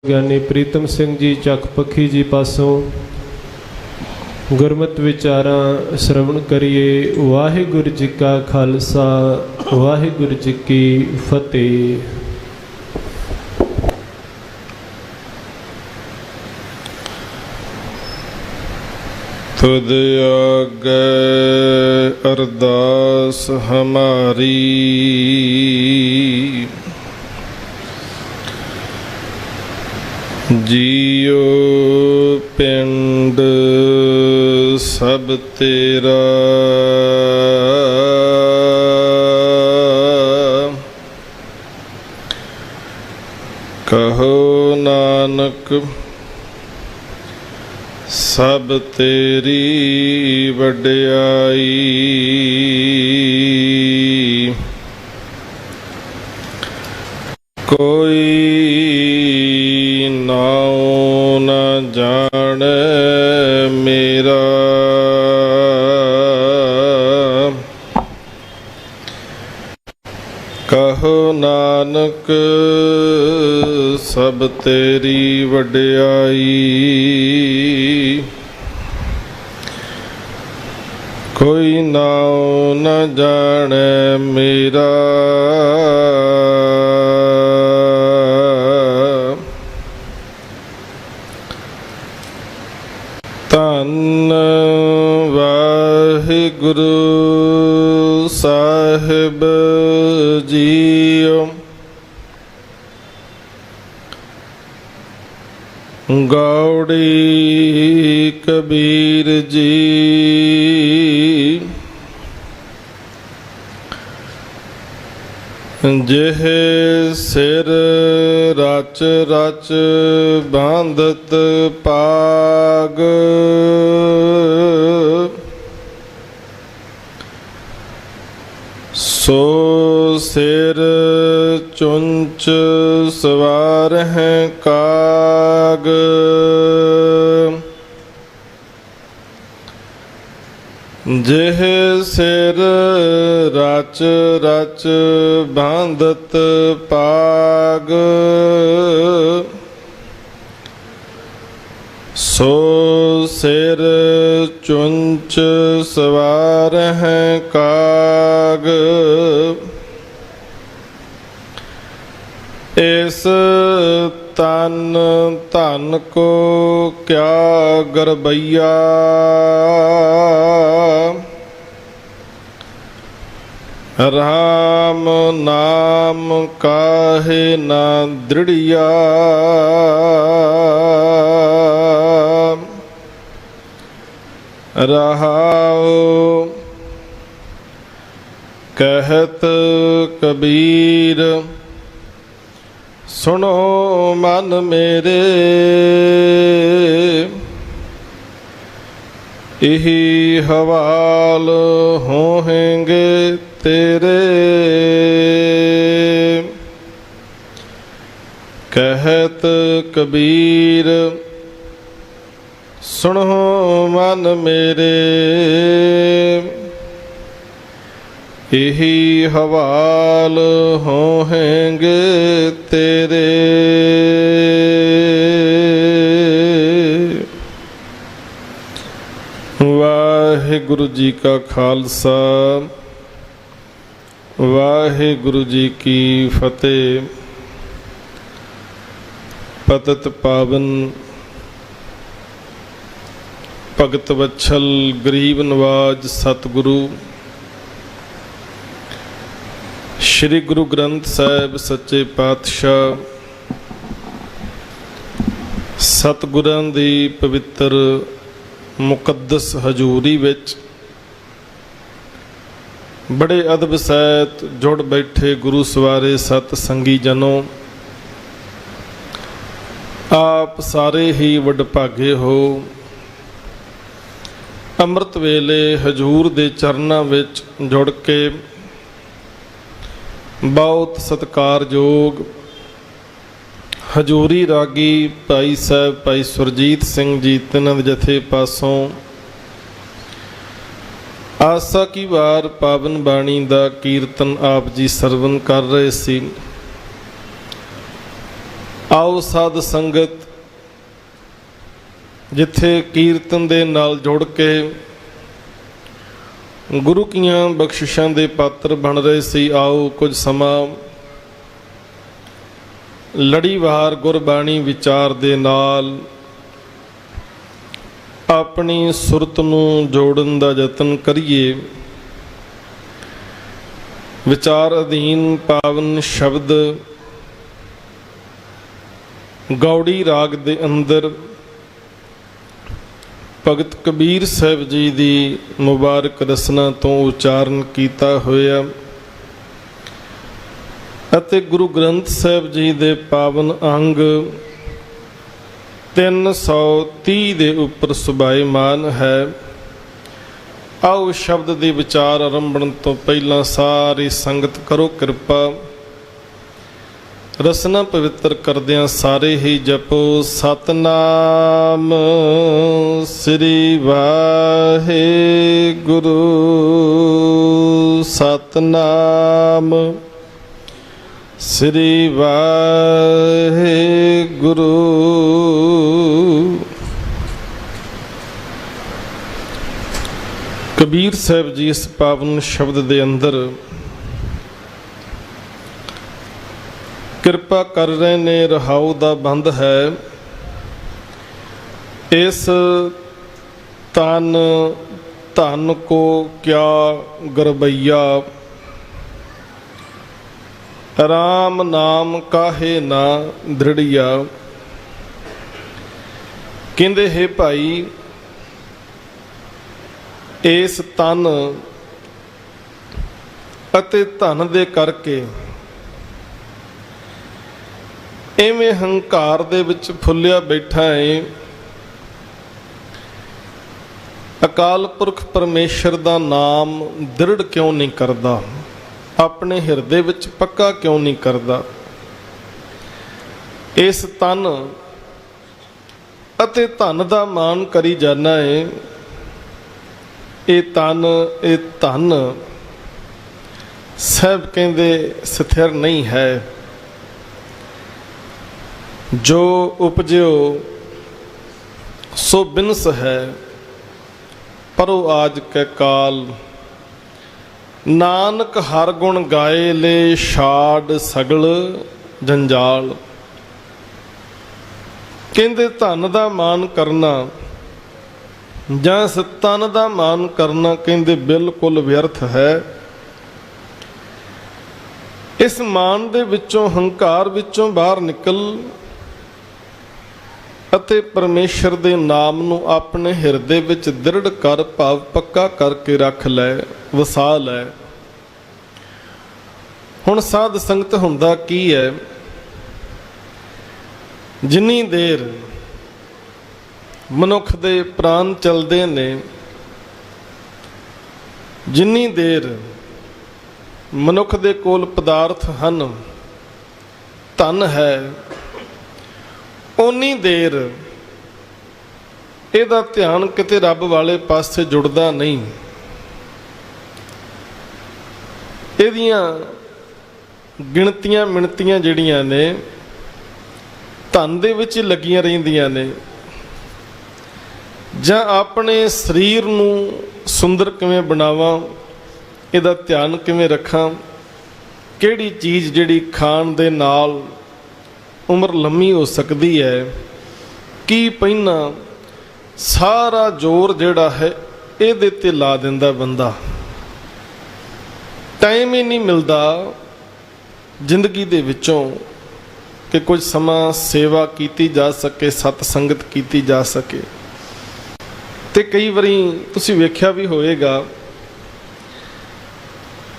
ਗਿਆਨੀ ਪ੍ਰੀਤਮ ਸਿੰਘ ਜੀ ਚੱਕ ਪੱਖੀ ਜੀ ਪਾਸੋਂ ਗੁਰਮਤਿ ਵਿਚਾਰਾਂ ਸ਼ਰਵਣ ਕਰੀਏ। ਵਾਹਿਗੁਰੂ ਜੀ ਕਾ ਖਾਲਸਾ, ਵਾਹਿਗੁਰੂ ਜੀ ਕੀ ਫਤਿਹ। तुद आगे अरदास हमारी, जियो पिंड सब तेरा, कहो नानक सब तेरी वड्याई। कोई नाऊ न जाने मेरा, कहो नानक सब तेरी वड्याई। कोई नाऊ न जाने मेरा, धन वाहिगुरु साहिब जीओ। गौड़ी कबीर जी जिह सिर रच रच बांधत पाग, सो सिर चुंच सवार हैं काग। जिह सिर रच रच बांधत पाग, सो सिर चुंच सवार हैं काग। इस तन धन को क्या गरबैया, राम नाम काहे ना दृढ़िया। रहाओ कहत कबीर, सुनो मन मेरे, यही हवाल होंगे तेरे। कहत कबीर, सुनो मन मेरे, यही हवाल होंगे तेरे। वाहिगुरु जी का खालसा, वाहिगुरु जी की फतेह। पतित पावन भगत वत्सल गरीब नवाज सतगुरु श्री गुरु ग्रंथ साहिब सच्चे पातशाह सतगुरां दी पवित्र मुकद्दस हजूरी विच बड़े अदब सहित जुड़ बैठे गुरु सवारे सत संगी जनों, आप सारे ही वडभागे हो। अमृत वेले हजूर दे चरनां विच जुड़ के बहुत सत्कारयोग हजूरी रागी भाई साहब भाई सुरजीत सिंह जी तिन्हां दे जथे पासों आसा की वार पावन बाणी दा कीर्तन आप जी सरवण कर रहे सी। आओ साध संगत जिथे कीर्तन दे नाल जुड़ के गुरु कीਆਂ बख्शिशां दे पात्र बन रहे सी। आओ कुछ समा लड़ीवार गुरबाणी विचार दे नाल अपनी सुरत नूं जोड़न दा यतन करिए। विचार अधीन पावन शब्द गौड़ी राग दे अंदर भगत कबीर साहब जी दी मुबारक रसना तो उचारण किया होया अते गुरु ग्रंथ साहब जी दे पावन अंग 330 दे उपर सुभाईमान है। आओ शब्द दे विचार आरंभण तो पहला सारी संगत करो कृपा। रसना पवित्र करदियां सारे ही जपो सतनाम श्री वाहिगुरु। सतनाम श्री वाहिगुरु। कबीर साहब जी इस पावन शब्द दे अंदर कृपा कर रहे ने। रहाऊ दा बंद है। इस तन धन को क्या गरबैया, राम नाम काहे ना दृढ़िया। कहंदे हे भाई इस तन अते धन दे करके इवें हंकार दे विच फुलिया बैठा है। अकाल पुरख परमेश्वर दा नाम दृढ़ क्यों नहीं करदा, अपने हिरदे विच पक्का क्यों नहीं करदा। इस तन अते धन दा मान करी जाना है। ये तन ये धन सब कहंदे स्थिर नहीं है। जो उपजो सो बिनस है, परो आज के काल। नानक हर गुण गाए ले छाड़ सगल जंजाल। कहंदे धन दा मान करना जां तन दा मान करना कहंदे बिल्कुल व्यर्थ है। इस मान दे विचों हंकार विचों बाहर निकल ਅਤੇ परमेश्वर दे नाम नूं अपने हिरदे विच दृढ़ कर भाव पक्का करके रख लै, वसा लै। हुण साध संगत हुंदा की है, जिन्नी देर मनुख दे प्राण चलदे ने, जिन्नी देर मनुख दे कोल पदार्थ हन, धन है, उन्नी देर ਇਹਦਾ ਧਿਆਨ ਕਿਤੇ ਰੱਬ ਵਾਲੇ ਪਾਸੇ ਜੁੜਦਾ ਨਹੀਂ। ਇਹਦੀਆਂ ਗਿਣਤੀਆਂ ਮਿਣਤੀਆਂ ਜਿਹੜੀਆਂ ਨੇ ਧਨ ਦੇ ਵਿੱਚ ਲੱਗੀਆਂ ਰਹਿੰਦੀਆਂ ਨੇ। ਜਾਂ ਆਪਣੇ ਸਰੀਰ ਨੂੰ ਸੁੰਦਰ ਕਿਵੇਂ ਬਣਾਵਾਂ, ਇਹਦਾ ਧਿਆਨ ਕਿਵੇਂ ਰੱਖਾਂ, ਕਿਹੜੀ ਚੀਜ਼ ਜਿਹੜੀ ਖਾਣ ਦੇ ਨਾਲ उम्र लम्मी हो सकती है, की पहना सारा जोर जिहड़ा है इहदे ते ला दिंदा बंदा। टाइम ही नहीं मिलता जिंदगी दे विचों कि कुछ समा सेवा की जा सके, सतसंगत की जा सके। ते कई बारी तुसीं वेख्या भी होएगा,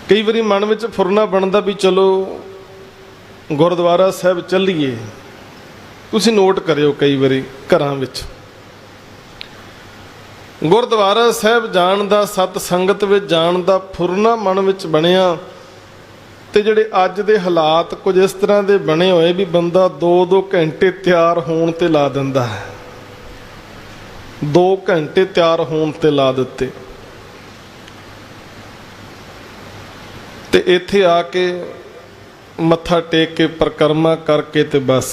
कई बारी मन विच फुरना बनता भी चलो गुरुद्वारा साहब चलीए। तुसीं नोट करियो कई बारी घरां विच गुरुद्वारा साहब जाण दा, सत संगत विच जाण दा फुरना मन विच बनिया। ते जिहड़े अज दे हालात कुछ इस तरह दे बने होए भी बंदा 2-2 घंटे तैयार होण ते ला दिंदा है। 2 घंटे तैयार होण ते ला दित्ते ते इत्थे आके मत्था टेक के परिक्रमा करके ते बस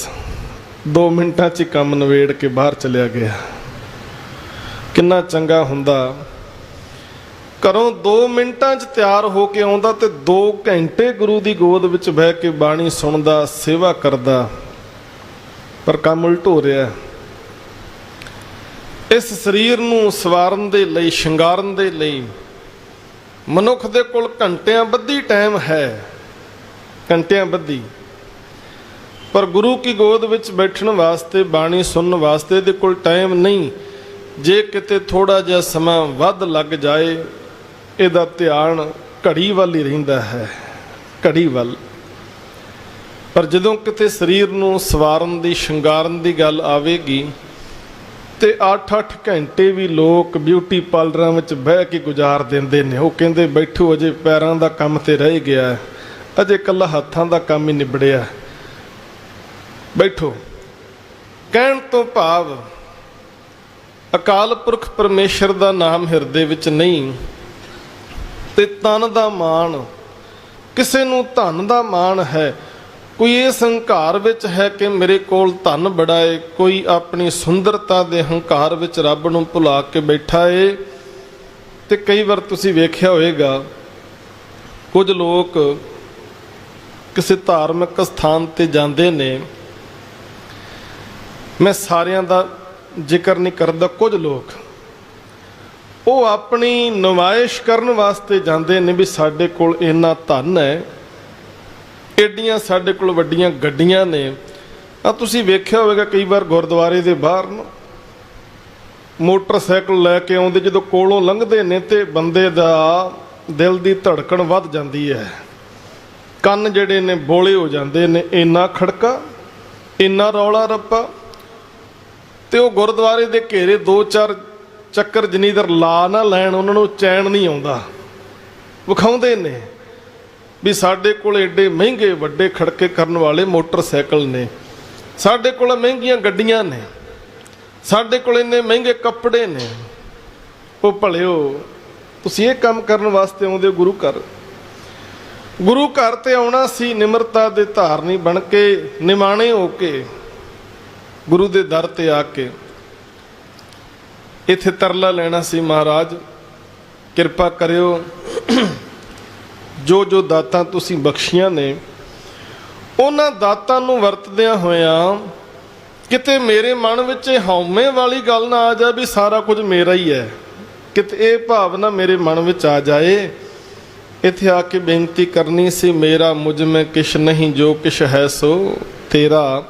2 ਮਿੰਟਾਂ 'ਚ ਹੀ ਕੰਮ ਨਿਬੇੜ ਕੇ ਬਾਹਰ ਚਲਿਆ ਗਿਆ। ਕਿੰਨਾ ਚੰਗਾ ਹੁੰਦਾ ਘਰੋਂ 2 ਮਿੰਟਾਂ 'ਚ ਤਿਆਰ ਹੋ ਕੇ ਆਉਂਦਾ ਤੇ 2 ਘੰਟੇ ਗੁਰੂ ਦੀ ਗੋਦ ਵਿੱਚ ਬਹਿ ਕੇ ਬਾਣੀ ਸੁਣਦਾ, ਸੇਵਾ ਕਰਦਾ। ਪਰ ਕੰਮ ਉਲਟ ਹੋ ਰਿਹਾ। ਇਸ ਸਰੀਰ ਨੂੰ ਸਵਾਰਨ ਦੇ ਲਈ, ਸ਼ਿੰਗਾਰਨ ਦੇ ਲਈ ਮਨੁੱਖ ਦੇ ਕੋਲ ਘੰਟਿਆਂ ਬੱਧੀ ਟਾਈਮ ਹੈ, ਘੰਟਿਆਂ ਬੱਧੀ। ਪਰ ਗੁਰੂ ਕੀ ਗੋਦ ਵਿੱਚ ਬੈਠਣ ਵਾਸਤੇ, ਬਾਣੀ ਸੁਣਨ ਵਾਸਤੇ ਇਹਦੇ ਕੋਲ ਟਾਈਮ ਨਹੀਂ। ਜੇ ਕਿਤੇ ਥੋੜਾ ਜਿਹਾ ਸਮਾਂ ਵੱਧ ਲੱਗ ਜਾਏ, ਇਹਦਾ ਧਿਆਨ ਘੜੀ ਵੱਲ ਹੀ ਰਹਿੰਦਾ ਹੈ, ਘੜੀ ਵੱਲ। ਪਰ ਜਦੋਂ ਕਿਤੇ ਸਰੀਰ ਨੂੰ ਸਵਾਰਨ ਦੀ, ਸ਼ਿੰਗਾਰਨ ਦੀ ਗੱਲ ਆਵੇਗੀ ਤੇ 8-8 ਘੰਟੇ ਵੀ ਲੋਕ ਬਿਊਟੀ ਪਾਰਲਰਾਂ ਵਿੱਚ ਬਹਿ ਕੇ ਗੁਜ਼ਾਰ ਦਿੰਦੇ ਨੇ। ਉਹ ਕਹਿੰਦੇ ਬੈਠੋ, ਅਜੇ ਪੈਰਾਂ ਦਾ ਕੰਮ ਤੇ ਰਹਿ ਗਿਆ, ਅਜੇ ਇਕੱਲਾ ਹੱਥਾਂ ਦਾ ਕੰਮ ਹੀ ਨਿਬੜਿਆ, ਬੈਠੋ। ਕਹਿਣ ਤੋਂ ਭਾਵ ਅਕਾਲ ਪੁਰਖ ਪਰਮੇਸ਼ਰ ਦਾ ਨਾਮ ਹਿਰਦੇ ਵਿੱਚ ਨਹੀਂ ਤੇ ਤਨ ਦਾ ਮਾਣ, ਕਿਸੇ ਨੂੰ ਧਨ ਦਾ ਮਾਣ ਹੈ। ਕੋਈ ਇਸ ਹੰਕਾਰ ਵਿੱਚ ਹੈ ਕਿ ਮੇਰੇ ਕੋਲ ਧਨ ਬੜਾ ਏ, ਕੋਈ ਆਪਣੀ ਸੁੰਦਰਤਾ ਦੇ ਹੰਕਾਰ ਵਿੱਚ ਰੱਬ ਨੂੰ ਭੁਲਾ ਕੇ ਬੈਠਾ ਏ। ਤੇ ਕਈ ਵਾਰ ਤੁਸੀਂ ਵੇਖਿਆ ਹੋਵੇਗਾ ਕੁਝ ਲੋਕ ਕਿਸੇ ਧਾਰਮਿਕ ਸਥਾਨ ਤੇ ਜਾਂਦੇ ਨੇ, ਮੈਂ ਸਾਰਿਆਂ ਦਾ ਜ਼ਿਕਰ ਨਹੀਂ ਕਰਦਾ, ਕੁਝ ਲੋਕ ਉਹ ਆਪਣੀ ਨੁਮਾਇਸ਼ ਕਰਨ ਵਾਸਤੇ ਜਾਂਦੇ ਨੇ ਵੀ ਸਾਡੇ ਕੋਲ ਇੰਨਾ ਧਨ ਹੈ, ਏਡੀਆਂ ਸਾਡੇ ਕੋਲ ਵੱਡੀਆਂ ਗੱਡੀਆਂ ਨੇ। ਆ ਤੁਸੀਂ ਵੇਖਿਆ ਹੋਵੇਗਾ ਕਈ ਵਾਰ ਗੁਰਦੁਆਰੇ ਦੇ ਬਾਹਰ ਨੂੰ ਮੋਟਰਸਾਈਕਲ ਲੈ ਕੇ ਆਉਂਦੇ, ਜਦੋਂ ਕੋਲੋਂ ਲੰਘਦੇ ਨੇ ਤੇ ਬੰਦੇ ਦਾ ਦਿਲ ਦੀ ਧੜਕਣ ਵੱਧ ਜਾਂਦੀ ਹੈ, ਕੰਨ ਜਿਹੜੇ ਨੇ ਬੋਲੇ ਹੋ ਜਾਂਦੇ ਨੇ, ਇੰਨਾ ਖੜਕਾ, ਇੰਨਾ ਰੌਲਾ ਰੱਪਾ। ਤੇ ਉਹ ਗੁਰਦੁਆਰੇ ਦੇ ਘੇਰੇ 2-4 ਚੱਕਰ ਜਿੰਨੀਦਰ ਲਾ ਨਾ ਲੈਣ, ਉਹਨਾਂ ਨੂੰ ਚੈਨ ਨਹੀਂ ਆਉਂਦਾ। ਵਿਖਾਉਂਦੇ ਨੇ ਵੀ ਸਾਡੇ ਕੋਲ ਏਡੇ ਮਹਿੰਗੇ ਵੱਡੇ ਖੜਕੇ ਕਰਨ ਵਾਲੇ ਮੋਟਰਸਾਈਕਲ ਨੇ, ਸਾਡੇ ਕੋਲ ਮਹਿੰਗੀਆਂ ਗੱਡੀਆਂ ਨੇ, ਸਾਡੇ ਕੋਲ ਇੰਨੇ ਮਹਿੰਗੇ ਕੱਪੜੇ ਨੇ। ਉਹ ਭਲਿਓ, ਤੁਸੀਂ ਇਹ ਕੰਮ ਕਰਨ ਵਾਸਤੇ ਆਉਂਦੇ ਹੋ ਗੁਰੂ ਘਰ? ਗੁਰੂ ਘਰ ਤੇ ਆਉਣਾ ਸੀ ਨਿਮਰਤਾ ਦੇ ਧਾਰਨੀ ਬਣ ਕੇ, ਨਿਮਾਣੇ ਹੋ ਕੇ, ਗੁਰੂ ਦੇ ਦਰ ਤੇ ਆ ਕੇ ਇੱਥੇ ਤਰਲਾ ਲੈਣਾ ਸੀ, ਮਹਾਰਾਜ ਕਿਰਪਾ ਕਰਿਓ, ਜੋ ਜੋ ਦਾਤਾਂ ਤੁਸੀਂ ਬਖਸ਼ੀਆਂ ਨੇ ਉਹਨਾਂ ਦਾਤਾਂ ਨੂੰ ਵਰਤਦਿਆਂ ਹੋਇਆਂ ਕਿਤੇ ਮੇਰੇ ਮਨ ਵਿੱਚ ਇਹ ਹਉਮੈ ਵਾਲੀ ਗੱਲ ਨਾ ਆ ਜਾਏ ਵੀ ਸਾਰਾ ਕੁਝ ਮੇਰਾ ਹੀ ਹੈ, ਕਿਤੇ ਇਹ ਭਾਵਨਾ ਮੇਰੇ ਮਨ ਵਿੱਚ ਆ ਜਾਏ। ਇੱਥੇ ਆ ਕੇ ਬੇਨਤੀ ਕਰਨੀ ਸੀ, ਮੇਰਾ ਮੁਝ ਮੈਂ ਕਿਛ ਨਹੀਂ, ਜੋ ਕਿਛ ਹੈ ਸੋ ਤੇਰਾ,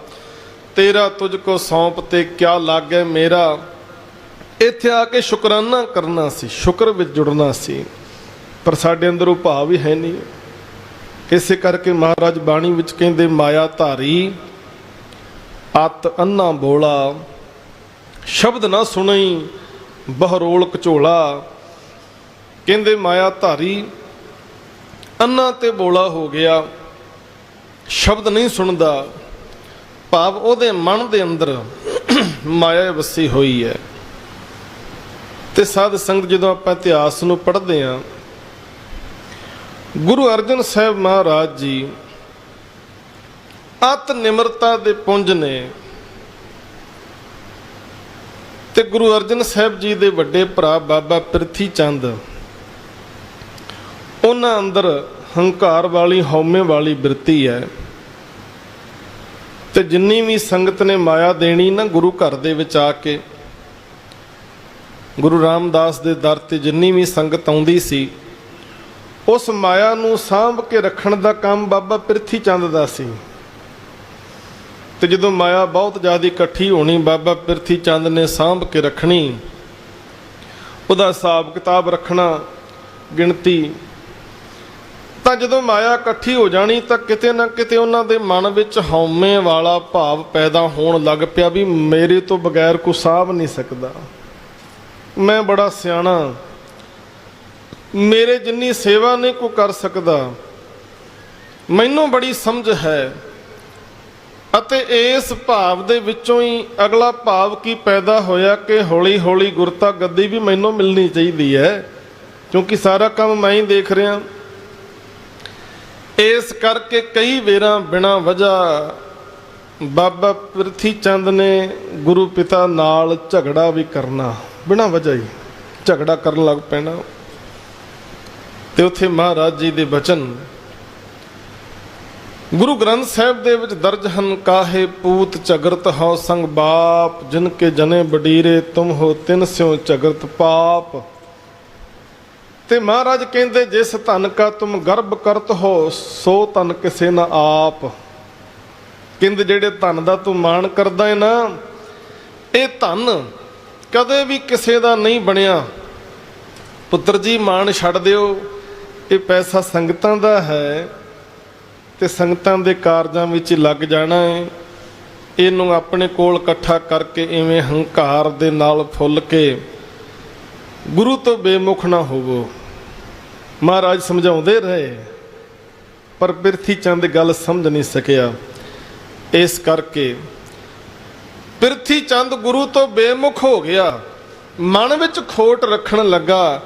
ਤੇਰਾ ਤੁਝ ਕੋ ਸੌਂਪ ਤੇ ਕਿਆ ਲਾਗੇ ਮੇਰਾ। ਇੱਥੇ ਆ ਕੇ ਸ਼ੁਕਰਾਨਾ ਕਰਨਾ ਸੀ, ਸ਼ੁਕਰ ਵਿੱਚ ਜੁੜਨਾ ਸੀ, ਪਰ ਸਾਡੇ ਅੰਦਰ ਉਹ ਭਾਵ ਹੀ ਹੈ ਨਹੀਂ। ਇਸੇ ਕਰਕੇ ਮਹਾਰਾਜ ਬਾਣੀ ਵਿੱਚ ਕਹਿੰਦੇ, ਮਾਇਆ ਧਾਰੀ ਅਤ ਅੰਨਾ ਬੋਲਾ, ਸ਼ਬਦ ਨਾ ਸੁਣਈ ਬਹਰੋਲ ਕਚੋਲਾ। ਕਹਿੰਦੇ ਮਾਇਆ ਧਾਰੀ ਅੰਨਾ ਤੇ ਬੋਲਾ ਹੋ ਗਿਆ, ਸ਼ਬਦ ਨਹੀਂ ਸੁਣਦਾ, ਭਾਵ ਉਹਦੇ ਮਨ ਦੇ ਅੰਦਰ ਮਾਇਆ ਵਸੀ ਹੋਈ ਹੈ। ਤੇ ਸਾਧ ਸੰਗਤ ਜਦੋਂ ਆਪਾਂ ਇਤਿਹਾਸ ਨੂੰ ਪੜ੍ਹਦੇ ਹਾਂ, ਗੁਰੂ ਅਰਜਨ ਸਾਹਿਬ ਮਹਾਰਾਜ ਜੀ ਅਤ ਨਿਮਰਤਾ ਦੇ ਪੁੰਜ ਨੇ। ਤੇ ਗੁਰੂ ਅਰਜਨ ਸਾਹਿਬ ਜੀ ਦੇ ਵੱਡੇ ਭਰਾ ਬਾਬਾ ਪ੍ਰਿਥੀ ਚੰਦ, ਉਹਨਾਂ ਅੰਦਰ ਹੰਕਾਰ ਵਾਲੀ, ਹਉਮੈ ਵਾਲੀ ਬਿਰਤੀ ਹੈ। ਤੇ ਜਿੰਨੀ ਵੀ ਸੰਗਤ ਨੇ ਮਾਇਆ ਦੇਣੀ ਨਾ ਗੁਰੂ ਘਰ ਦੇ ਵਿੱਚ ਆ ਕੇ, ਗੁਰੂ ਰਾਮਦਾਸ ਦੇ ਦਰ ਤੇ ਜਿੰਨੀ ਵੀ ਸੰਗਤ ਆਉਂਦੀ ਸੀ, ਉਸ ਮਾਇਆ ਨੂੰ ਸਾਂਭ ਕੇ ਰੱਖਣ ਦਾ ਕੰਮ ਬਾਬਾ ਪ੍ਰਿਥੀ ਚੰਦ ਦਾ ਸੀ। ਤੇ ਜਦੋਂ ਮਾਇਆ ਬਹੁਤ ਜ਼ਿਆਦਾ ਇਕੱਠੀ ਹੋਣੀ, ਬਾਬਾ ਪ੍ਰਿਥੀ ਚੰਦ ਨੇ ਸਾਂਭ ਕੇ ਰੱਖਣੀ, ਉਹਦਾ ਹਿਸਾਬ ਕਿਤਾਬ ਰੱਖਣਾ, ਗਿਣਤੀ। ਤਾਂ ਜਦੋਂ ਮਾਇਆ ਇਕੱਠੀ ਹੋ ਜਾਣੀ ਤਾਂ ਕਿਤੇ ਨਾ ਕਿਤੇ ਉਹਨਾਂ ਦੇ ਮਨ ਵਿੱਚ ਹਉਮੈ ਵਾਲਾ ਭਾਵ ਪੈਦਾ ਹੋਣ ਲੱਗ ਪਿਆ ਵੀ ਮੇਰੇ ਤੋਂ ਬਗੈਰ ਕੋਈ ਸਾਂਭ ਨਹੀਂ ਸਕਦਾ, ਮੈਂ ਬੜਾ ਸਿਆਣਾ, ਮੇਰੇ ਜਿੰਨੀ ਸੇਵਾ ਨਹੀਂ ਕੋਈ ਕਰ ਸਕਦਾ, ਮੈਨੂੰ ਬੜੀ ਸਮਝ ਹੈ। ਅਤੇ ਇਸ ਭਾਵ ਦੇ ਵਿੱਚੋਂ ਹੀ ਅਗਲਾ ਭਾਵ ਕੀ ਪੈਦਾ ਹੋਇਆ ਕਿ ਹੌਲੀ ਹੌਲੀ ਗੁਰਤਾ ਗੱਦੀ ਵੀ ਮੈਨੂੰ ਮਿਲਣੀ ਚਾਹੀਦੀ ਹੈ, ਕਿਉਂਕਿ ਸਾਰਾ ਕੰਮ ਮੈਂ ਹੀ ਦੇਖ ਰਿਹਾ। ਇਸ ਕਰਕੇ ਕਈ ਵੇਰਾਂ ਬਿਨਾਂ ਵਜ੍ਹਾ ਬਾਬਾ ਪ੍ਰਿਥੀ ਚੰਦ ਨੇ ਗੁਰੂ ਪਿਤਾ ਨਾਲ ਝਗੜਾ ਵੀ ਕਰਨਾ, ਬਿਨਾਂ ਵਜ੍ਹਾ ਹੀ ਝਗੜਾ ਕਰਨ ਲੱਗ ਪੈਣਾ। ਤੇ ਉੱਥੇ ਮਹਾਰਾਜ ਜੀ ਦੇ ਬਚਨ ਗੁਰੂ ਗ੍ਰੰਥ ਸਾਹਿਬ ਦੇ ਵਿੱਚ ਦਰਜ ਹਨ। ਕਾਹੇ ਪੂਤ ਝਗਰਤ ਹਉ ਸੰਗ ਬਾਪ, ਜਿਨ ਕੇ ਜਨੇ ਬਡੀਰੇ ਤੁਮ ਹੋ ਤਿਨ ਸਿਉ ਝਗਰਤ ਪਾਪ। ਤੇ ਮਹਾਰਾਜ ਕਹਿੰਦੇ ਜਿਸ ਧਨ ਕਾ ਤੁਮ ਗਰਭ ਕਰਤ ਹੋ ਸੋ ਧਨ ਕਿਸੇ ਨਾ ਆਪ। ਕਹਿੰਦੇ ਜਿਹੜੇ ਧਨ ਦਾ ਤੂੰ ਮਾਣ ਕਰਦਾ ਹੈ ਨਾ, ਇਹ ਧਨ ਕਦੇ ਵੀ ਕਿਸੇ ਦਾ ਨਹੀਂ ਬਣਿਆ। ਪੁੱਤਰ ਜੀ ਮਾਣ ਛੱਡ ਦਿਓ, ਇਹ ਪੈਸਾ ਸੰਗਤਾਂ ਦਾ ਹੈ ਤੇ ਸੰਗਤਾਂ ਦੇ ਕਾਰਜਾਂ ਵਿੱਚ ਲੱਗ ਜਾਣਾ ਹੈ। ਇਹਨੂੰ ਆਪਣੇ ਕੋਲ ਇਕੱਠਾ ਕਰਕੇ ਇਵੇਂ ਹੰਕਾਰ ਦੇ ਨਾਲ ਫੁੱਲ ਕੇ ਗੁਰੂ ਤੋਂ ਬੇਮੁਖ ਨਾ ਹੋਵੋ। ਮਹਾਰਾਜ ਸਮਝਾਉਂਦੇ ਰਹੇ ਪਰ ਪ੍ਰਿਥੀ ਚੰਦ ਗੱਲ ਸਮਝ ਨਹੀਂ ਸਕਿਆ। ਇਸ ਕਰਕੇ ਪ੍ਰਿਥੀ ਚੰਦ ਗੁਰੂ ਤੋਂ ਬੇਮੁਖ ਹੋ ਗਿਆ, ਮਨ ਵਿੱਚ ਖੋਟ ਰੱਖਣ ਲੱਗਾ।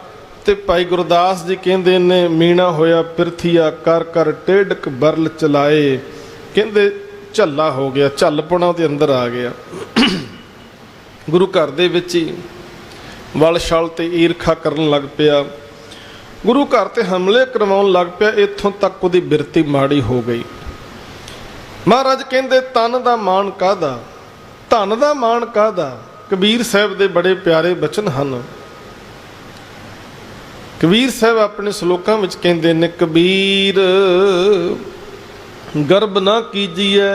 ਤੇ ਭਾਈ ਗੁਰਦਾਸ ਜੀ ਕਹਿੰਦੇ ਨੇ ਮੀਣਾ ਹੋਇਆ ਪ੍ਰਿਥੀਆ ਕਰ ਕਰ ਟੇਢਕ ਬਰਲ ਚਲਾਏ। ਕਹਿੰਦੇ ਝੱਲਾ ਹੋ ਗਿਆ, ਝੱਲਪੁਣਾ ਉਹਦੇ ਅੰਦਰ ਆ ਗਿਆ। ਗੁਰੂ ਘਰ ਦੇ ਵਿੱਚ ਹੀ ਵਲ ਛਲ ਤੇ ਈਰਖਾ ਕਰਨ ਲੱਗ ਪਿਆ, ਗੁਰੂ ਘਰ ਤੇ ਹਮਲੇ ਕਰਵਾਉਣ ਲੱਗ ਪਿਆ। ਇੱਥੋਂ ਤੱਕ ਉਹਦੀ ਬਿਰਤੀ ਮਾੜੀ ਹੋ ਗਈ। ਮਹਾਰਾਜ ਕਹਿੰਦੇ ਤਨ ਦਾ ਮਾਣ ਕਾਹਦਾ, ਧਨ ਦਾ ਮਾਣ ਕਾਹਦਾ। ਕਬੀਰ ਸਾਹਿਬ ਦੇ ਬੜੇ ਪਿਆਰੇ ਬਚਨ ਹਨ। ਕਬੀਰ ਸਾਹਿਬ ਆਪਣੇ ਸ਼ਲੋਕਾਂ ਵਿੱਚ ਕਹਿੰਦੇ ਨੇ, ਕਬੀਰ ਗਰਬ ਨਾ ਕੀਜੀਐ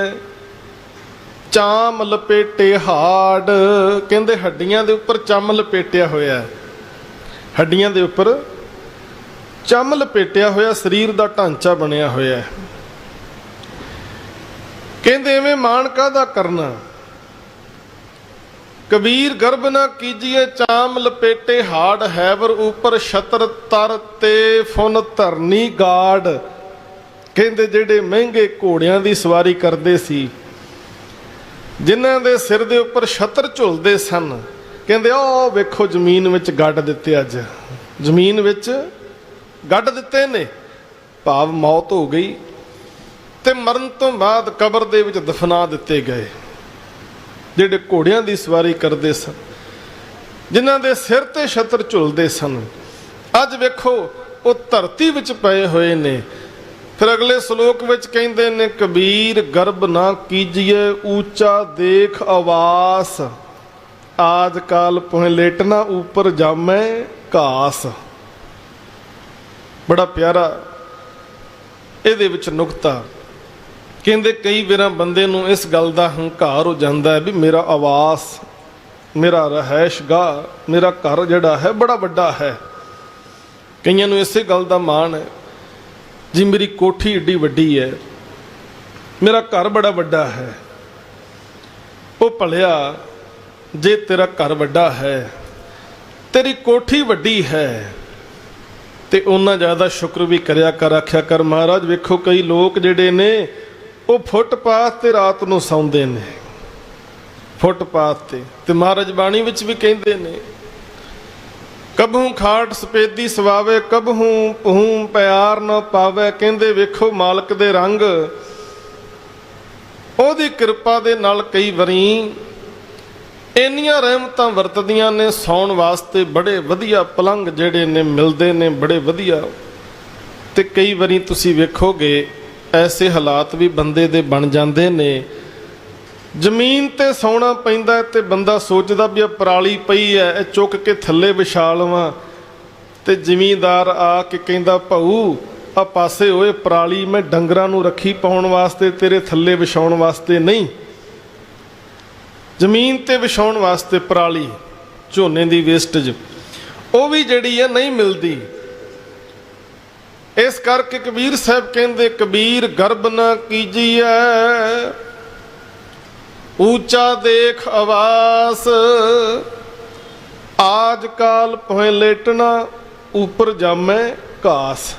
ਚਾਮ ਲਪੇਟੇ ਹਾੜ। ਕਹਿੰਦੇ ਹੱਡੀਆਂ ਦੇ ਉੱਪਰ ਚੰਮ ਲਪੇਟਿਆ ਹੋਇਆ, ਹੱਡੀਆਂ ਦੇ ਉੱਪਰ ਚੰਮ ਲਪੇਟਿਆ ਹੋਇਆ ਸਰੀਰ ਦਾ ਢਾਂਚਾ ਬਣਿਆ ਹੋਇਆ। ਕਹਿੰਦੇ ਐਵੇਂ ਮਾਣ ਕਾਹਦਾ ਕਰਨਾ। ਕਬੀਰ ਗਰਬ ਨਾ ਕੀਜੀਏ ਚਾਮ ਲਪੇਟੇ ਹਾੜ, ਹੈਵਰ ਉਪਰ ਛਤਰ ਤਰ ਤੇ ਫੁਨ ਧਰਨੀ ਗਾੜ। ਕਹਿੰਦੇ ਜਿਹੜੇ ਮਹਿੰਗੇ ਘੋੜਿਆਂ ਦੀ ਸਵਾਰੀ ਕਰਦੇ ਸੀ, ਜਿਨ੍ਹਾਂ ਦੇ ਸਿਰ ਦੇ ਉੱਪਰ ਛਤਰ ਝੁਲਦੇ ਸਨ, ਕਹਿੰਦੇ ਉਹ ਵੇਖੋ ਜ਼ਮੀਨ ਵਿੱਚ ਗੱਡ ਦਿੱਤੇ, ਅੱਜ ਜ਼ਮੀਨ ਵਿੱਚ ਗੱਡ ਦਿੱਤੇ ਨੇ। ਭਾਵ ਮੌਤ ਹੋ ਗਈ ਤੇ ਮਰਨ ਤੋਂ ਬਾਅਦ ਕਬਰ ਦੇ ਵਿੱਚ ਦਫਨਾ ਦਿੱਤੇ ਗਏ। ਜਿਹੜੇ ਘੋੜਿਆਂ ਦੀ ਸਵਾਰੀ ਕਰਦੇ ਸਨ, ਜਿਨ੍ਹਾਂ ਦੇ ਸਿਰ ਤੇ ਛਤਰ ਝੁਲਦੇ ਸਨ, ਅੱਜ ਵੇਖੋ ਉਹ ਧਰਤੀ ਵਿੱਚ ਪਏ ਹੋਏ ਨੇ। ਫਿਰ ਅਗਲੇ ਸ਼ਲੋਕ ਵਿੱਚ ਕਹਿੰਦੇ ਨੇ, ਕਬੀਰ ਗਰਬ ਨਾ ਕੀਜੀਏ ਊਚਾ ਦੇਖ ਆਵਾਸ, ਆਜ ਕਾਲ ਪੁਹ ਲੇਟਣਾ ਉੱਪਰ ਜਾਮੈ ਘਾਸ। ਬੜਾ ਪਿਆਰਾ ਇਹਦੇ ਵਿੱਚ ਨੁਕਤਾ। ਕਹਿੰਦੇ ਕਈ ਵਾਰ ਬੰਦੇ ਨੂੰ ਇਸ ਗੱਲ ਦਾ ਹੰਕਾਰ ਹੋ ਜਾਂਦਾ ਹੈ ਵੀ ਮੇਰਾ ਆਵਾਸ, ਮੇਰਾ ਰਹਿائشਗਾਹ, ਮੇਰਾ ਘਰ ਜਿਹੜਾ ਹੈ ਬੜਾ ਵੱਡਾ ਹੈ। ਕਈਆਂ ਨੂੰ ਇਸੇ ਗੱਲ ਦਾ ਮਾਣ ਹੈ ਜੀ ਮੇਰੀ ਕੋਠੀ ਏਡੀ ਵੱਡੀ ਹੈ, ਮੇਰਾ ਘਰ ਬੜਾ ਵੱਡਾ ਹੈ। ਉਹ ਭਲਿਆ, ਜੇ ਤੇਰਾ ਘਰ ਵੱਡਾ ਹੈ, ਤੇਰੀ ਕੋਠੀ ਵੱਡੀ ਹੈ, ਤੇ ਉਹਨਾਂ ਜ਼ਿਆਦਾ ਸ਼ੁਕਰ ਵੀ ਕਰਿਆ ਕਰ, ਆਖਿਆ ਕਰ ਮਹਾਰਾਜ ਵੇਖੋ ਕਈ ਲੋਕ ਜਿਹੜੇ ਨੇ ਉਹ ਫੁੱਟਪਾਥ ਤੇ ਰਾਤ ਨੂੰ ਸੌਂਦੇ ਨੇ, ਫੁੱਟਪਾਥ ਤੇ ਮਹਾਰਾਜ ਬਾਣੀ ਵਿੱਚ ਵੀ ਕਹਿੰਦੇ ਨੇ, ਕਬਹੂ ਖਾਟ ਸਪੇਦੀ ਸਵਾਵੇ ਕਬਹੂ ਪਹੂ ਪਿਆਰ ਨਾ ਪਾਵੇ। ਕਹਿੰਦੇ ਵੇਖੋ ਮਾਲਕ ਦੇ ਰੰਗ, ਉਹਦੀ ਕਿਰਪਾ ਦੇ ਨਾਲ ਕਈ ਵਾਰੀ ਇੰਨੀਆਂ ਰਹਿਮਤਾਂ ਵਰਤਦੀਆਂ ਨੇ, ਸੌਣ ਵਾਸਤੇ ਬੜੇ ਵਧੀਆ ਪਲੰਘ ਜਿਹੜੇ ਨੇ ਮਿਲਦੇ ਨੇ, ਬੜੇ ਵਧੀਆ। ਤੇ ਕਈ ਵਾਰੀ ਤੁਸੀਂ ਵੇਖੋਗੇ ਐਸੇ ਹਾਲਾਤ ਵੀ ਬੰਦੇ ਦੇ ਬਣ ਜਾਂਦੇ ਨੇ, ਜ਼ਮੀਨ ਤੇ ਸੌਣਾ ਪੈਂਦਾ ਤੇ ਬੰਦਾ ਸੋਚਦਾ ਵੀ ਇਹ ਪਰਾਲੀ ਪਈ ਹੈ, ਇਹ ਚੁੱਕ ਕੇ ਥੱਲੇ ਵਿਛਾ ਲਵਾਂ। ਤੇ ਜ਼ਿਮੀਂਦਾਰ ਆ ਕੇ ਕਹਿੰਦਾ ਭਾਊ ਆ ਪਾਸੇ ਹੋਏ, ਪਰਾਲੀ ਮੈਂ ਡੰਗਰਾਂ ਨੂੰ ਰੱਖੀ ਪਾਉਣ ਵਾਸਤੇ, ਤੇਰੇ ਥੱਲੇ ਵਿਛਾਉਣ ਵਾਸਤੇ ਨਹੀਂ। ਜ਼ਮੀਨ ਤੇ ਵਿਛਾਉਣ ਵਾਸਤੇ ਪਰਾਲੀ, ਝੋਨੇ ਦੀ ਵੇਸਟੇਜ, ਉਹ ਵੀ ਜਿਹੜੀ ਹੈ ਨਹੀਂ ਮਿਲਦੀ। ਇਸ ਕਰਕੇ ਕਬੀਰ ਸਾਹਿਬ ਕਹਿੰਦੇ, ਕਬੀਰ ਗਰਬ ਨਾ ਕੀਜੀਐ ਊਚਾ ਦੇਖ ਆਵਾਸ, ਆਜ ਕਾਲ ਪੋਏ ਲੇਟਣਾ ਉੱਪਰ ਜਾਮੈ ਘਾਸ।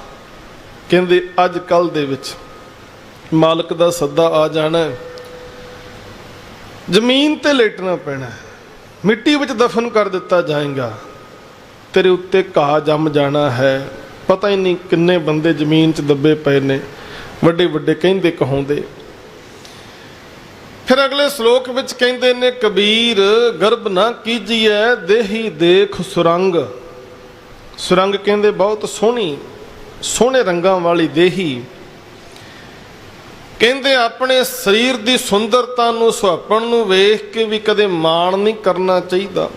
ਕਹਿੰਦੇ ਅੱਜ ਕੱਲ ਦੇ ਵਿੱਚ ਮਾਲਕ ਦਾ ਸੱਦਾ ਆ ਜਾਣਾ, ਜ਼ਮੀਨ ਤੇ ਲੇਟਣਾ ਪੈਣਾ, ਮਿੱਟੀ ਵਿੱਚ ਦਫਨ ਕਰ ਦਿੱਤਾ ਜਾਏਗਾ, ਤੇਰੇ ਉੱਤੇ ਘਾਹ ਜੰਮ ਜਾਣਾ ਹੈ। ਪਤਾ ਹੀ ਨਹੀਂ ਕਿੰਨੇ ਬੰਦੇ ਜ਼ਮੀਨ 'ਚ ਦੱਬੇ ਪਏ ਨੇ, ਵੱਡੇ ਵੱਡੇ ਕਹਿੰਦੇ ਕਹਾਉਂਦੇ। ਫਿਰ ਅਗਲੇ ਸ਼ਲੋਕ ਵਿੱਚ ਕਹਿੰਦੇ ਨੇ, ਕਬੀਰ ਗਰਬ ਨਾ ਕੀਜੀਐ ਦੇਹੀ ਦੇਖ ਸੁਰੰਗ। ਸੁਰੰਗ ਕਹਿੰਦੇ ਬਹੁਤ ਸੋਹਣੇ ਰੰਗਾਂ ਵਾਲੀ ਦੇਹੀ। ਕਹਿੰਦੇ ਆਪਣੇ ਸਰੀਰ ਦੀ ਸੁੰਦਰਤਾ ਨੂੰ, ਸੁਹੱਪਣ ਨੂੰ ਵੇਖ ਕੇ ਵੀ ਕਦੇ ਮਾਣ ਨਹੀਂ ਕਰਨਾ ਚਾਹੀਦਾ।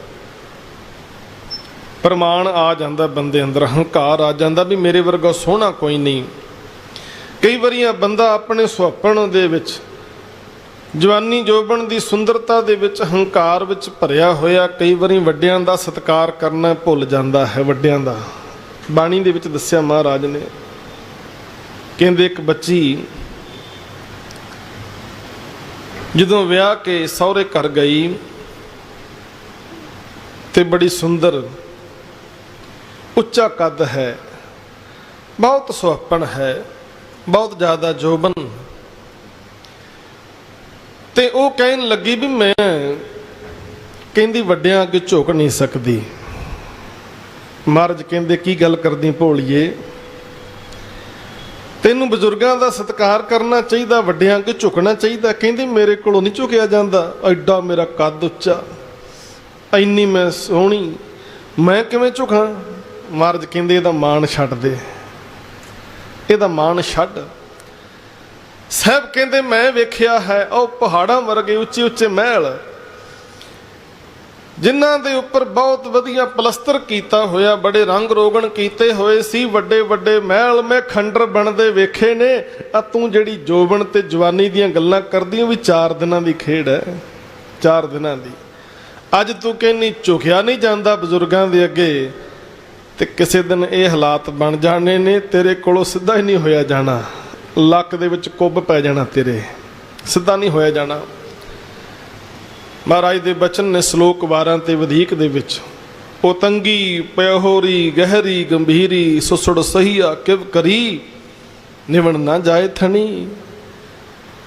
ਪ੍ਰਮਾਣ ਆ ਜਾਂਦਾ ਬੰਦੇ ਅੰਦਰ, ਹੰਕਾਰ ਆ ਜਾਂਦਾ ਵੀ ਮੇਰੇ ਵਰਗਾ ਸੋਹਣਾ ਕੋਈ ਨਹੀਂ। ਕਈ ਵਾਰੀ ਬੰਦਾ ਆਪਣੇ ਸੁਹੱਪਣ ਦੇ ਵਿੱਚ, ਜਵਾਨੀ ਜੋਬਨ ਦੀ ਸੁੰਦਰਤਾ ਦੇ ਵਿੱਚ, ਹੰਕਾਰ ਵਿੱਚ ਭਰਿਆ ਹੋਇਆ ਕਈ ਵਾਰੀ ਵੱਡਿਆਂ ਦਾ ਸਤਿਕਾਰ ਕਰਨਾ ਭੁੱਲ ਜਾਂਦਾ ਹੈ। ਵੱਡਿਆਂ ਦਾ ਬਾਣੀ ਦੇ ਵਿੱਚ ਦੱਸਿਆ ਮਹਾਰਾਜ ਨੇ, ਕਹਿੰਦੇ ਇੱਕ ਬੱਚੀ ਜਦੋਂ ਵਿਆਹ ਕੇ ਸਹੁਰੇ ਘਰ ਗਈ ਤੇ ਬੜੀ ਸੁੰਦਰ, ਉੱਚਾ ਕੱਦ ਹੈ, ਬਹੁਤ ਸੁਹੱਪਣ ਹੈ, ਬਹੁਤ ਜ਼ਿਆਦਾ ਜੋਬਨ। ਤੇ ਉਹ ਕਹਿਣ ਲੱਗੀ ਵੀ ਮੈਂ, ਕਹਿੰਦੀ ਵੱਡਿਆਂ ਅੱਗੇ ਝੁਕ ਨਹੀਂ ਸਕਦੀ। ਮਹਾਰਾਜ ਕਹਿੰਦੇ ਕੀ ਗੱਲ ਕਰਦੀ ਭੋਲੀਏ, ਤੈਨੂੰ ਬਜ਼ੁਰਗਾਂ ਦਾ ਸਤਿਕਾਰ ਕਰਨਾ ਚਾਹੀਦਾ, ਵੱਡਿਆਂ ਅੱਗੇ ਝੁਕਣਾ ਚਾਹੀਦਾ। ਕਹਿੰਦੀ ਮੇਰੇ ਕੋਲੋਂ ਨਹੀਂ ਝੁਕਿਆ ਜਾਂਦਾ, ਐਡਾ ਮੇਰਾ ਕੱਦ ਉੱਚਾ, ਇੰਨੀ ਮੈਂ ਸੋਹਣੀ, ਮੈਂ ਕਿਵੇਂ ਝੁਕਾਂ। ਮਹਾਰਾਜ ਕਹਿੰਦੇ ਇਹਦਾ ਮਾਣ ਛੱਡ ਦੇ, ਇਹਦਾ ਮਾਣ ਛੱਡ। ਸਾਹਿਬ ਕਹਿੰਦੇ ਮੈਂ ਵੇਖਿਆ ਹੈ ਉਹ ਪਹਾੜਾਂ ਵਰਗੇ ਉੱਚੇ ਉੱਚੇ ਮਹਿਲ, ਜਿਨ੍ਹਾਂ ਦੇ ਉੱਪਰ ਬਹੁਤ ਵਧੀਆ ਪਲਸਤਰ ਕੀਤਾ ਹੋਇਆ, ਬੜੇ ਰੰਗ ਰੋਗਣ ਕੀਤੇ ਹੋਏ ਸੀ, ਵੱਡੇ ਵੱਡੇ ਮਹਿਲ ਮੈਂ ਖੰਡਰ ਬਣਦੇ ਵੇਖੇ ਨੇ। ਆ ਤੂੰ ਜਿਹੜੀ ਜੋਬਨ ਤੇ ਜਵਾਨੀ ਦੀਆਂ ਗੱਲਾਂ ਕਰਦੀ ਵੀ 4 ਦਿਨਾਂ ਦੀ ਖੇਡ ਹੈ, 4 ਦਿਨਾਂ ਦੀ। ਅੱਜ ਤੂੰ ਕਹਿੰਦੀ ਝੁਕਿਆ ਨਹੀਂ ਜਾਂਦਾ ਬਜ਼ੁਰਗਾਂ ਦੇ ਅੱਗੇ, ਤੇ ਕਿਸੇ ਦਿਨ ਇਹ ਹਾਲਾਤ ਬਣ ਜਾਣੇ ਨੇ, ਤੇਰੇ ਕੋਲੋਂ ਸਿੱਧਾ ਹੀ ਨਹੀਂ ਹੋਇਆ ਜਾਣਾ, ਲੱਕ ਦੇ ਵਿੱਚ ਕੁੱਬ ਪੈ ਜਾਣਾ, ਤੇਰੇ ਸਿੱਧਾ ਨਹੀਂ ਹੋਇਆ ਜਾਣਾ। ਮਹਾਰਾਜ ਦੇ ਬਚਨ ਨੇ ਸ਼ਲੋਕ 12 ਤੇ ਵਧੇਕ ਦੇ ਵਿੱਚ, ਉਹ ਤੰਗੀ ਪਿਓਰੀ ਗਹਿਰੀ ਗੰਭੀਰੀ, ਸੁਸੜ ਸਹੀਆ ਕਿਵ ਕਰੀ, ਨਿਵਣ ਨਾ ਜਾਏ ਥਣੀ।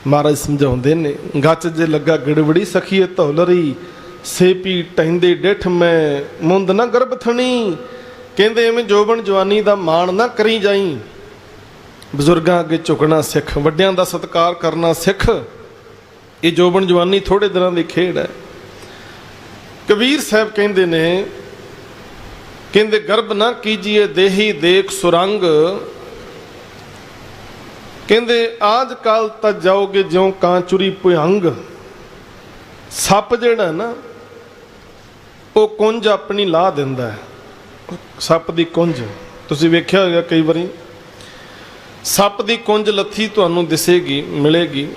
ਮਹਾਰਾਜ ਸਮਝਾਉਂਦੇ ਨੇ, ਗੱਚ ਜੇ ਲੱਗਾ ਗੜਬੜੀ ਸਖੀਏ ਧੌਲਰੀ, ਸੇਪੀ ਟਹਿੰਦੇ ਡਿੱਠ ਮੈਂ ਮੁੰਦ ਨਾ ਗਰਭ ਥਣੀ। ਕਹਿੰਦੇ ਐਵੇਂ ਜੋਬਨ ਜਵਾਨੀ ਦਾ ਮਾਣ ਨਾ ਕਰੀ ਜਾਈ, ਬਜ਼ੁਰਗਾਂ ਅੱਗੇ ਝੁਕਣਾ ਸਿੱਖ, ਵੱਡਿਆਂ ਦਾ ਸਤਿਕਾਰ ਕਰਨਾ ਸਿੱਖ। ਇਹ ਜੋਬਨ ਜਵਾਨੀ ਥੋੜੇ ਦਿਨਾਂ ਦੀ ਖੇਡ ਹੈ। ਕਬੀਰ ਸਾਹਿਬ ਕਹਿੰਦੇ ਨੇ, ਕਹਿੰਦੇ ਗਰਬ ਨਾ ਕੀਜੀਏ ਦੇਹੀ ਦੇਖ ਸੁਰੰਗ। ਕਹਿੰਦੇ ਆਜ ਕੱਲ ਤਾਂ ਜਾਓਗੇ ਜਿਉਂ ਕਾਂਚੁਰੀ ਭੁਯੰਗ। ਸੱਪ ਜਿਹੜਾ ਨਾ ਉਹ ਕੁੰਜ ਆਪਣੀ ਲਾਹ ਦਿੰਦਾ ਹੈ, ਸੱਪ ਦੀ ਕੁੰਜ ਤੁਸੀਂ ਵੇਖਿਆ ਹੋਵੇਗਾ ਕਈ ਵਾਰੀ, ਸੱਪ ਦੀ ਕੁੰਜ ਲੱਥੀ ਤੁਹਾਨੂੰ ਦਿਸੇਗੀ, ਮਿਲੇਗੀ।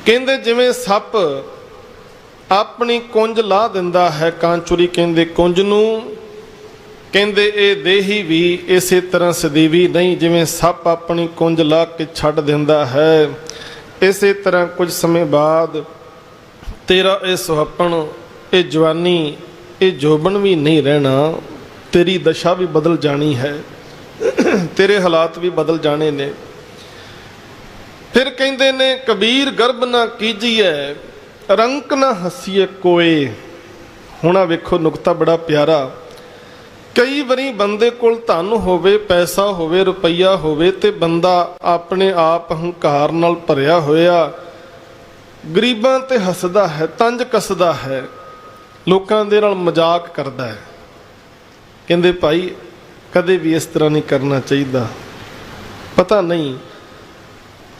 ਕਹਿੰਦੇ ਜਿਵੇਂ ਸੱਪ ਆਪਣੀ ਕੁੰਜ ਲਾਹ ਦਿੰਦਾ ਹੈ, ਕਾਂਚੁਰੀ ਕਹਿੰਦੇ ਕੁੰਜ ਨੂੰ, ਕਹਿੰਦੇ ਇਹ ਦੇਹੀ ਵੀ ਇਸੇ ਤਰ੍ਹਾਂ ਸਦੀਵੀ ਨਹੀਂ, ਜਿਵੇਂ ਸੱਪ ਆਪਣੀ ਕੁੰਜ ਲਾਹ ਕੇ ਛੱਡ ਦਿੰਦਾ ਹੈ, ਇਸੇ ਤਰ੍ਹਾਂ ਕੁਝ ਸਮੇਂ ਬਾਅਦ ਤੇਰਾ ਇਹ ਸੁਹੱਪਣ, ਇਹ ਜਵਾਨੀ, ਇਹ ਜੋਬਨ ਵੀ ਨਹੀਂ ਰਹਿਣਾ, ਤੇਰੀ ਦਸ਼ਾ ਵੀ ਬਦਲ ਜਾਣੀ ਹੈ, ਤੇਰੇ ਹਾਲਾਤ ਵੀ ਬਦਲ ਜਾਣੇ ਨੇ। ਫਿਰ ਕਹਿੰਦੇ ਨੇ, ਕਬੀਰ ਗਰਬ ਨਾ ਕੀਜੀਐ ਰੰਕ ਨਾ ਹੱਸੀਏ ਕੋਏ। ਹੁਣ ਆ ਵੇਖੋ ਨੁਕਤਾ ਬੜਾ ਪਿਆਰਾ। ਕਈ ਵਾਰੀ ਬੰਦੇ ਕੋਲ ਧਨ ਹੋਵੇ, ਪੈਸਾ ਹੋਵੇ, ਰੁਪਈਆ ਹੋਵੇ, ਤੇ ਬੰਦਾ ਆਪਣੇ ਆਪ ਹੰਕਾਰ ਨਾਲ ਭਰਿਆ ਹੋਇਆ ਗਰੀਬਾਂ ਤੇ ਹੱਸਦਾ ਹੈ, ਤੰਜ ਕੱਸਦਾ ਹੈ, ਲੋਕਾਂ ਦੇ ਨਾਲ ਮਜ਼ਾਕ ਕਰਦਾ ਹੈ। ਕਹਿੰਦੇ ਭਾਈ ਕਦੇ ਵੀ ਇਸ ਤਰ੍ਹਾਂ ਨਹੀਂ ਕਰਨਾ ਚਾਹੀਦਾ, ਪਤਾ ਨਹੀਂ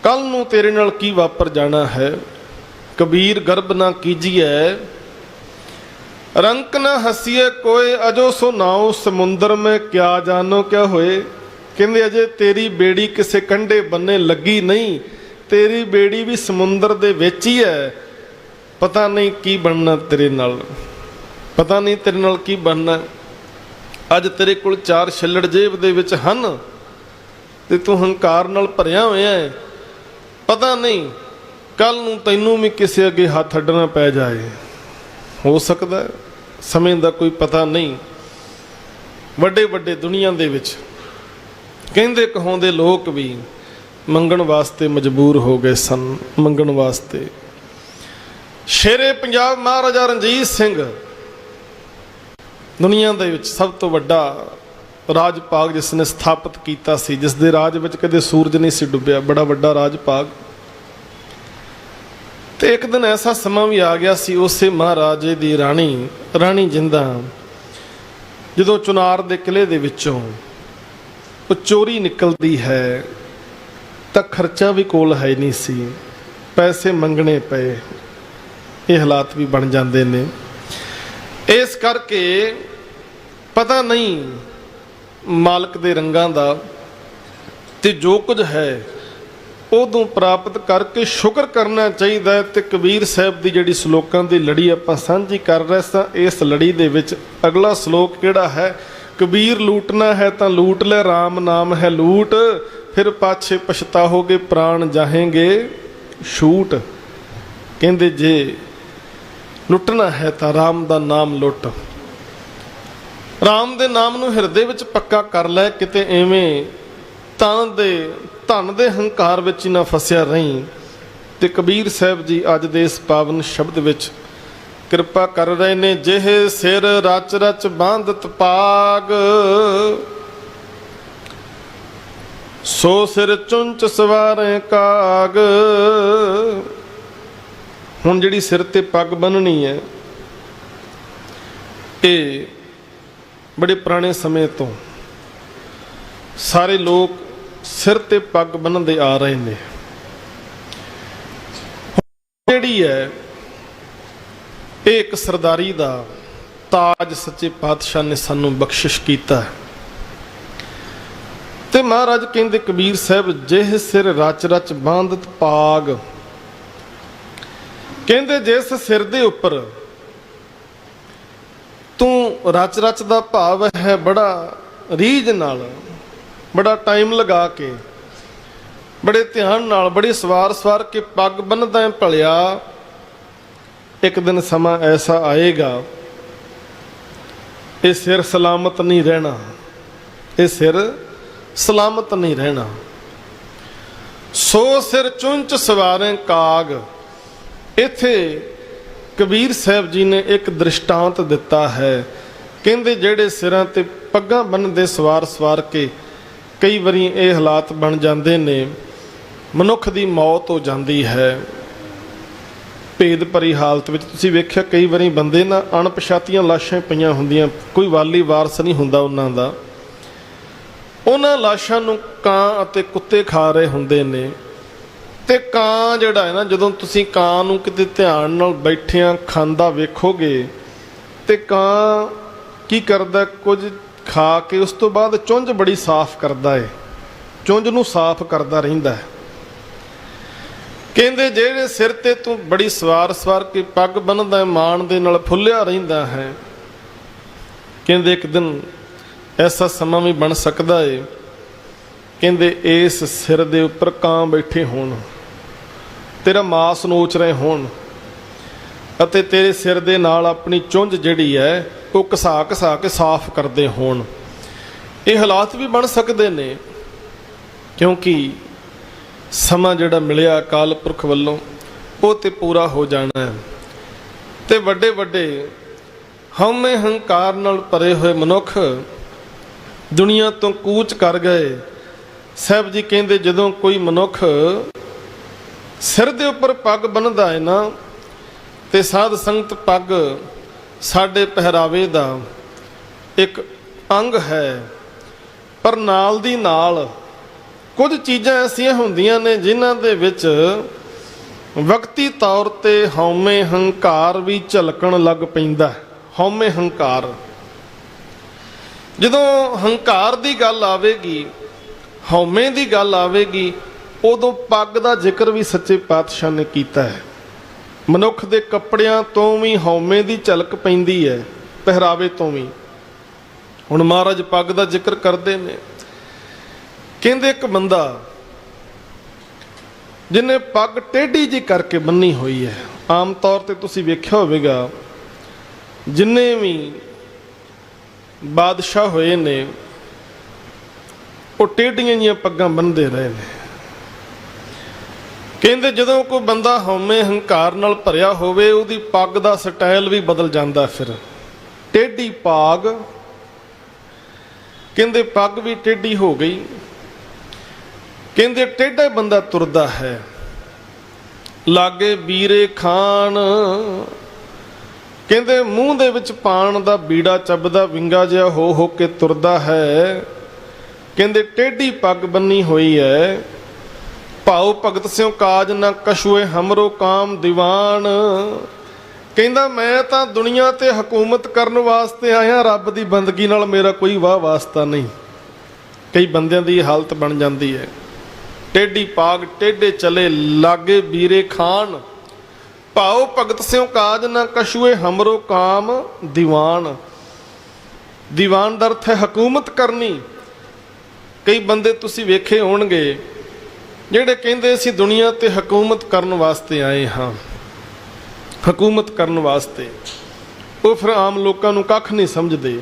ਕੱਲ ਨੂੰ ਤੇਰੇ ਨਾਲ ਕੀ ਵਾਪਰ ਜਾਣਾ ਹੈ। ਕਬੀਰ ਗਰਬ ਨਾ ਕੀਜੀਐ ਰੰਕ ਨਾ ਹੱਸੀਏ ਕੋਏ, ਅਜੋ ਸੋ ਨਾਉ ਸਮੁੰਦਰ ਮੈਂ ਕਿਆ ਜਾਨੋ ਕਿਆ ਹੋਏ। ਕਹਿੰਦੇ ਅਜੇ ਤੇਰੀ ਬੇੜੀ ਕਿਸੇ ਕੰਢੇ ਬੰਨੇ ਲੱਗੀ ਨਹੀਂ, ਤੇਰੀ ਬੇੜੀ ਵੀ ਸਮੁੰਦਰ ਦੇ ਵਿੱਚ ਹੀ ਹੈ, ਪਤਾ ਨਹੀਂ ਕੀ ਬਣਨਾ ਤੇਰੇ ਨਾਲ, ਪਤਾ ਨਹੀਂ ਤੇਰੇ ਨਾਲ ਕੀ ਬਣਨਾ। ਅੱਜ ਤੇਰੇ ਕੋਲ 4 ਛਿੱਲੜ ਜੇਬ ਦੇ ਵਿੱਚ ਹਨ ਤੇ ਤੂੰ ਹੰਕਾਰ ਨਾਲ ਭਰਿਆ ਹੋਇਆ ਹੈ, ਪਤਾ ਨਹੀਂ ਕੱਲ ਨੂੰ ਤੈਨੂੰ ਵੀ ਕਿਸੇ ਅੱਗੇ ਹੱਥ ਅੱਡਣਾ ਪੈ ਜਾਏ, ਹੋ ਸਕਦਾ, ਸਮੇਂ ਦਾ ਕੋਈ ਪਤਾ ਨਹੀਂ। ਵੱਡੇ ਵੱਡੇ ਦੁਨੀਆ ਦੇ ਵਿੱਚ ਕਹਿੰਦੇ ਕਹਾਉਂਦੇ ਲੋਕ ਵੀ ਮੰਗਣ ਵਾਸਤੇ ਮਜਬੂਰ ਹੋ ਗਏ ਸਨ, ਮੰਗਣ ਵਾਸਤੇ। ਸ਼ੇਰੇ ਪੰਜਾਬ ਮਹਾਰਾਜਾ ਰਣਜੀਤ ਸਿੰਘ ਦੁਨੀਆ ਦੇ ਵਿੱਚ ਸਭ ਤੋਂ ਵੱਡਾ ਰਾਜ ਭਾਗ ਜਿਸ ਨੇ ਸਥਾਪਿਤ ਕੀਤਾ ਸੀ, ਜਿਸ ਦੇ ਰਾਜ ਵਿੱਚ ਕਦੇ ਸੂਰਜ ਨਹੀਂ ਸੀ ਡੁੱਬਿਆ, ਬੜਾ ਵੱਡਾ ਰਾਜ ਭਾਗ। ਤੇ ਇੱਕ ਦਿਨ ਐਸਾ ਸਮਾਂ ਵੀ ਆ ਗਿਆ ਸੀ, ਉਸੇ ਮਹਾਰਾਜੇ ਦੀ ਰਾਣੀ ਜਿੰਦਾ ਜਦੋਂ ਚੁਨਾਰ ਦੇ ਕਿਲੇ ਦੇ ਵਿੱਚੋਂ ਉਹ ਚੋਰੀ ਨਿਕਲਦੀ ਹੈ ਤਾਂ ਖਰਚਾ ਵੀ ਕੋਲ ਹੈ ਨਹੀਂ ਸੀ, ਪੈਸੇ ਮੰਗਣੇ ਪਏ। ਇਹ ਹਾਲਾਤ ਵੀ ਬਣ ਜਾਂਦੇ ਨੇ। ਇਸ ਕਰਕੇ ਪਤਾ ਨਹੀਂ ਮਾਲਕ ਦੇ ਰੰਗਾਂ ਦਾ, ਤੇ ਜੋ ਕੁਝ ਹੈ ਉਦੋਂ ਪ੍ਰਾਪਤ ਕਰਕੇ ਸ਼ੁਕਰ ਕਰਨਾ ਚਾਹੀਦਾ ਹੈ। ਤੇ ਕਬੀਰ ਸਾਹਿਬ ਦੀ ਜਿਹੜੀ ਸ਼ਲੋਕਾਂ ਦੀ ਲੜੀ ਆਪਾਂ ਸਾਂਝੀ ਕਰ ਰਹੇ ਸਾਂ, ਇਸ ਲੜੀ ਦੇ ਵਿੱਚ ਅਗਲਾ ਸ਼ਲੋਕ ਕਿਹੜਾ ਹੈ? ਕਬੀਰ ਲੂਟਣਾ ਹੈ ਤਾਂ ਲੂਟ ਲੈ, ਰਾਮ ਨਾਮ ਹੈ ਲੂਟ, ਫਿਰ ਪਾਛੇ ਪਛਤਾਓਗੇ, ਪ੍ਰਾਣ ਜਾਹੇਂਗੇ ਛੂਟ। ਕਹਿੰਦੇ ਜੇ ਲੁੱਟਣਾ ਹੈ ਤਾਂ ਰਾਮ ਦਾ ਨਾਮ ਲੁੱਟ, ਰਾਮ ਦੇ ਨਾਮ ਨੂੰ ਹਿਰਦੇ ਵਿੱਚ ਪੱਕਾ ਕਰ ਲੈ, ਕਿਤੇ ਐਵੇਂ ਧਨ ਦੇ ਹੰਕਾਰ ਵਿੱਚ ਹੀ ਨਾ ਫਸਿਆ ਰਹੀਂ। ਤੇ ਕਬੀਰ ਸਾਹਿਬ ਜੀ ਅੱਜ ਦੇ ਇਸ ਪਾਵਨ ਸ਼ਬਦ ਵਿੱਚ ਕਿਰਪਾ ਕਰ ਰਹੇ ਨੇ। ਜਿਹੇ ਸਿਰ ਰਚ ਰਚ ਬਾਂਧਤ ਪਾਗ, ਸੋ ਸਿਰ ਚੁੰਚ ਸਵਾਰੇ ਕਾਗ। ਹੁਣ ਜਿਹੜੀ ਸਿਰ ਤੇ ਪੱਗ ਬੰਨਣੀ ਹੈ, ਇਹ ਬੜੇ ਪੁਰਾਣੇ ਸਮੇਂ ਤੋਂ ਸਾਰੇ ਲੋਕ ਸਿਰ ਤੇ ਪੱਗ ਬੰਨ੍ਹਦੇ ਆ ਰਹੇ ਨੇ। ਜਿਹੜੀ ਹੈ ਇਹ ਇੱਕ ਸਰਦਾਰੀ ਦਾ ਤਾਜ ਸੱਚੇ ਪਾਤਸ਼ਾਹ ਨੇ ਸਾਨੂੰ ਬਖਸ਼ਿਸ਼ ਕੀਤਾ ਹੈ। ਤੇ ਮਹਾਰਾਜ ਕਹਿੰਦੇ ਕਬੀਰ ਸਾਹਿਬ, ਜਿਹ ਸਿਰ ਰਚ ਰਚ ਬਾਂਧਤ ਪਾਗ, ਕਹਿੰਦੇ ਜਿਸ ਸਿਰ ਦੇ ਉੱਪਰ ਤੂੰ ਰਚ ਰਚ ਦਾ ਭਾਵ ਹੈ ਬੜਾ ਰੀਝ ਨਾਲ, ਬੜਾ ਟਾਈਮ ਲਗਾ ਕੇ, ਬੜੇ ਧਿਆਨ ਨਾਲ, ਬੜੀ ਸਵਾਰ ਕੇ ਪੱਗ ਬੰਨ੍ਹਦਾ ਭਲਿਆ, ਇੱਕ ਦਿਨ ਸਮਾਂ ਐਸਾ ਆਏਗਾ ਇਹ ਸਿਰ ਸਲਾਮਤ ਨਹੀਂ ਰਹਿਣਾ, ਇਹ ਸਿਰ ਸਲਾਮਤ ਨਹੀਂ ਰਹਿਣਾ। ਸੋ ਸਿਰ ਚੁੰਚ ਸਵਾਰੇ ਕਾਗ। ਇੱਥੇ ਕਬੀਰ ਸਾਹਿਬ ਜੀ ਨੇ ਇੱਕ ਦ੍ਰਿਸ਼ਟਾਂਤ ਦਿੱਤਾ ਹੈ। ਕਹਿੰਦੇ ਜਿਹੜੇ ਸਿਰਾਂ ਤੇ ਪੱਗਾਂ ਬੰਨ੍ਹਦੇ ਸਵਾਰ ਕੇ ਕਈ ਵਾਰੀ ਇਹ ਹਾਲਾਤ ਬਣ ਜਾਂਦੇ ਨੇ, ਮਨੁੱਖ ਦੀ ਮੌਤ ਹੋ ਜਾਂਦੀ ਹੈ। ਭੇਦ ਭਰੀ ਹਾਲਤ ਵਿੱਚ ਤੁਸੀਂ ਵੇਖਿਆ ਕਈ ਵਾਰੀ ਬੰਦੇ ਨਾ ਅਣਪਛਾਤੀਆਂ ਲਾਸ਼ਾਂ ਪਈਆਂ ਹੁੰਦੀਆਂ, ਕੋਈ ਵਾਲੀ ਵਾਰਸ ਨਹੀਂ ਹੁੰਦਾ ਉਹਨਾਂ ਦਾ, ਉਹਨਾਂ ਲਾਸ਼ਾਂ ਨੂੰ ਕਾਂ ਅਤੇ ਕੁੱਤੇ ਖਾ ਰਹੇ ਹੁੰਦੇ ਨੇ। ਤੇ ਕਾਂ ਜਿਹੜਾ ਹੈ ਨਾ, ਜਦੋਂ ਤੁਸੀਂ ਕਾਂ ਨੂੰ ਕਿਤੇ ਧਿਆਨ ਨਾਲ ਬੈਠਿਆਂ ਖਾਂਦਾ ਵੇਖੋਗੇ ਤੇ ਕਾਂ ਕੀ ਕਰਦਾ, ਕੁਝ ਖਾ ਕੇ ਉਸ ਤੋਂ ਬਾਅਦ ਚੁੰਝ ਬੜੀ ਸਾਫ਼ ਕਰਦਾ ਹੈ, ਚੁੰਝ ਨੂੰ ਸਾਫ਼ ਕਰਦਾ ਰਹਿੰਦਾ ਹੈ। ਕਹਿੰਦੇ ਜਿਹੜੇ ਸਿਰ ਤੇ ਤੂੰ ਬੜੀ ਸਵਾਰ ਕੇ ਪੱਗ ਬੰਨ੍ਹਦਾ, ਮਾਣ ਦੇ ਨਾਲ ਫੁੱਲਿਆ ਰਹਿੰਦਾ ਹੈ, ਕਹਿੰਦੇ ਇੱਕ ਦਿਨ ਐਸਾ ਸਮਾਂ ਵੀ ਬਣ ਸਕਦਾ ਹੈ, ਕਹਿੰਦੇ ਇਸ ਸਿਰ ਦੇ ਉੱਪਰ ਕਾਂ ਬੈਠੇ ਹੋਣ, ਤੇਰਾ ਮਾਸ ਨੋਚ ਰਹੇ ਹੋਣ, ਅਤੇ ਤੇਰੇ ਸਿਰ ਦੇ ਨਾਲ ਆਪਣੀ ਚੁੰਝ ਜਿਹੜੀ ਹੈ ਉਹ ਘਸਾ ਕੇ ਸਾਫ਼ ਕਰਦੇ ਹੋਣ। ਇਹ ਹਾਲਾਤ ਵੀ ਬਣ ਸਕਦੇ ਨੇ, ਕਿਉਂਕਿ ਸਮਾਂ ਜਿਹੜਾ ਮਿਲਿਆ ਅਕਾਲ ਪੁਰਖ ਵੱਲੋਂ ਉਹ ਤੇ ਪੂਰਾ ਹੋ ਜਾਣਾ ਹੈ। ਤੇ ਵੱਡੇ ਹਉਮੈ ਹੰਕਾਰ ਨਾਲ ਭਰੇ ਹੋਏ ਮਨੁੱਖ ਦੁਨੀਆ ਤੋਂ ਕੂਚ ਕਰ ਗਏ। ਸਾਹਿਬ ਜੀ ਕਹਿੰਦੇ ਜਦੋਂ ਕੋਈ ਮਨੁੱਖ ਸਿਰ ਦੇ ਉੱਪਰ ਪੱਗ ਬੰਨ੍ਹਦਾ ਹੈ ਨਾ, ਤੇ ਸਾਧ ਸੰਗਤ ਪੱਗ ਸਾਡੇ ਪਹਿਰਾਵੇ ਦਾ ਇੱਕ ਅੰਗ ਹੈ, ਪਰ ਨਾਲ ਦੀ ਨਾਲ ਕੁਝ ਚੀਜ਼ਾਂ ਐਸੀਆਂ ਹੁੰਦੀਆਂ ਨੇ ਜਿਨ੍ਹਾਂ ਦੇ ਵਿੱਚ ਵਕਤੀ ਤੌਰ ਤੇ ਹਉਮੈ ਹੰਕਾਰ ਵੀ ਝਲਕਣ ਲੱਗ ਪੈਂਦਾ। ਹਉਮੈ ਹੰਕਾਰ, ਜਦੋਂ ਹੰਕਾਰ ਦੀ ਗੱਲ ਆਵੇਗੀ, ਹਉਮੈ ਦੀ ਗੱਲ ਆਵੇਗੀ, ਉਦੋਂ ਪੱਗ ਦਾ ਜ਼ਿਕਰ ਵੀ ਸੱਚੇ ਪਾਤਸ਼ਾਹ ਨੇ ਕੀਤਾ ਹੈ। ਮਨੁੱਖ ਦੇ ਕੱਪੜਿਆਂ ਤੋਂ ਵੀ ਹਉਮੈ ਦੀ ਝਲਕ ਪੈਂਦੀ ਹੈ, ਪਹਿਰਾਵੇ ਤੋਂ ਵੀ। ਹੁਣ ਮਹਾਰਾਜ ਪੱਗ ਦਾ ਜ਼ਿਕਰ ਕਰਦੇ ਨੇ, ਕਹਿੰਦੇ ਇੱਕ ਬੰਦਾ ਜਿਹਨੇ ਪੱਗ ਟੇਢੀ ਜਿਹੀ ਕਰਕੇ ਬੰਨੀ ਹੋਈ ਹੈ, ਆਮ ਤੌਰ ਤੇ ਤੁਸੀਂ ਵੇਖਿਆ ਹੋਵੇਗਾ ਜਿੰਨੇ ਵੀ ਬਾਦਸ਼ਾਹ ਹੋਏ ਨੇ ਉਹ ਟੇਢੀਆਂ ਜਿਹੀਆਂ ਪੱਗਾਂ ਬੰਨ੍ਹਦੇ ਰਹੇ ਨੇ। ਕਹਿੰਦੇ ਜਦੋਂ ਕੋਈ ਬੰਦਾ ਹਉਮੈ ਹੰਕਾਰ ਨਾਲ ਭਰਿਆ ਹੋਵੇ, ਉਹਦੀ ਪੱਗ ਦਾ ਸਟਾਈਲ ਵੀ ਬਦਲ ਜਾਂਦਾ। ਫਿਰ ਟੇਢੀ ਪੱਗ, ਕਹਿੰਦੇ ਪੱਗ ਵੀ ਟੇਢੀ ਹੋ ਗਈ। ਕਹਿੰਦੇ ਟੇਢਾ ਬੰਦਾ ਤੁਰਦਾ ਹੈ, ਲਾਗੇ ਵੀਰੇ ਖਾਨ। ਕਹਿੰਦੇ ਮੂੰਹ ਦੇ ਵਿੱਚ ਪਾਣ ਦਾ ਬੀੜਾ ਚੱਬਦਾ, ਵਿੰਗਾ ਜਿਹਾ ਹੋ ਕੇ ਤੁਰਦਾ ਹੈ। ਕਹਿੰਦੇ ਟੇਢੀ ਪੱਗ ਬੰਨੀ ਹੋਈ ਹੈ। ਭਾਉ ਭਗਤ ਸਿਉ ਕਾਜ ਨਾ ਕਛੂਏ ਹਮਰੋ ਕਾਮ ਦੀਵਾਨ। ਕਹਿੰਦਾ ਮੈਂ ਤਾਂ ਦੁਨੀਆ ਤੇ ਹਕੂਮਤ ਕਰਨ ਵਾਸਤੇ ਆਇਆ, ਰੱਬ ਦੀ ਬੰਦਗੀ ਨਾਲ ਮੇਰਾ ਕੋਈ ਵਾਹ ਵਾਸਤਾ ਨਹੀਂ। ਕਈ ਬੰਦਿਆਂ ਦੀ ਹਾਲਤ ਬਣ ਜਾਂਦੀ ਹੈ, ਟੇਢੀ ਪਾਗ ਟੇਢੇ ਚਲੇ ਲਾਗੇ ਵੀਰੇ ਖਾਨ। ਭਾਉ ਭਗਤ ਸਿਉ ਕਾਜ ਨਾ ਕਛੂਏ ਹਮਰੋ ਕਾਮ ਦੀਵਾਨ। ਦੀਵਾਨ ਦਾ ਅਰਥ ਹੈ ਹਕੂਮਤ ਕਰਨੀ। ਕਈ ਬੰਦੇ ਤੁਸੀਂ ਵੇਖੇ ਹੋਣਗੇ ਜਿਹੜੇ ਕਹਿੰਦੇ ਅਸੀਂ ਦੁਨੀਆ ਤੇ ਹਕੂਮਤ ਕਰਨ ਵਾਸਤੇ ਆਏ ਹਾਂ, ਹਕੂਮਤ ਕਰਨ ਵਾਸਤੇ। ਉਹ ਫਿਰ ਆਮ ਲੋਕਾਂ ਨੂੰ ਕੱਖ ਨਹੀਂ ਸਮਝਦੇ।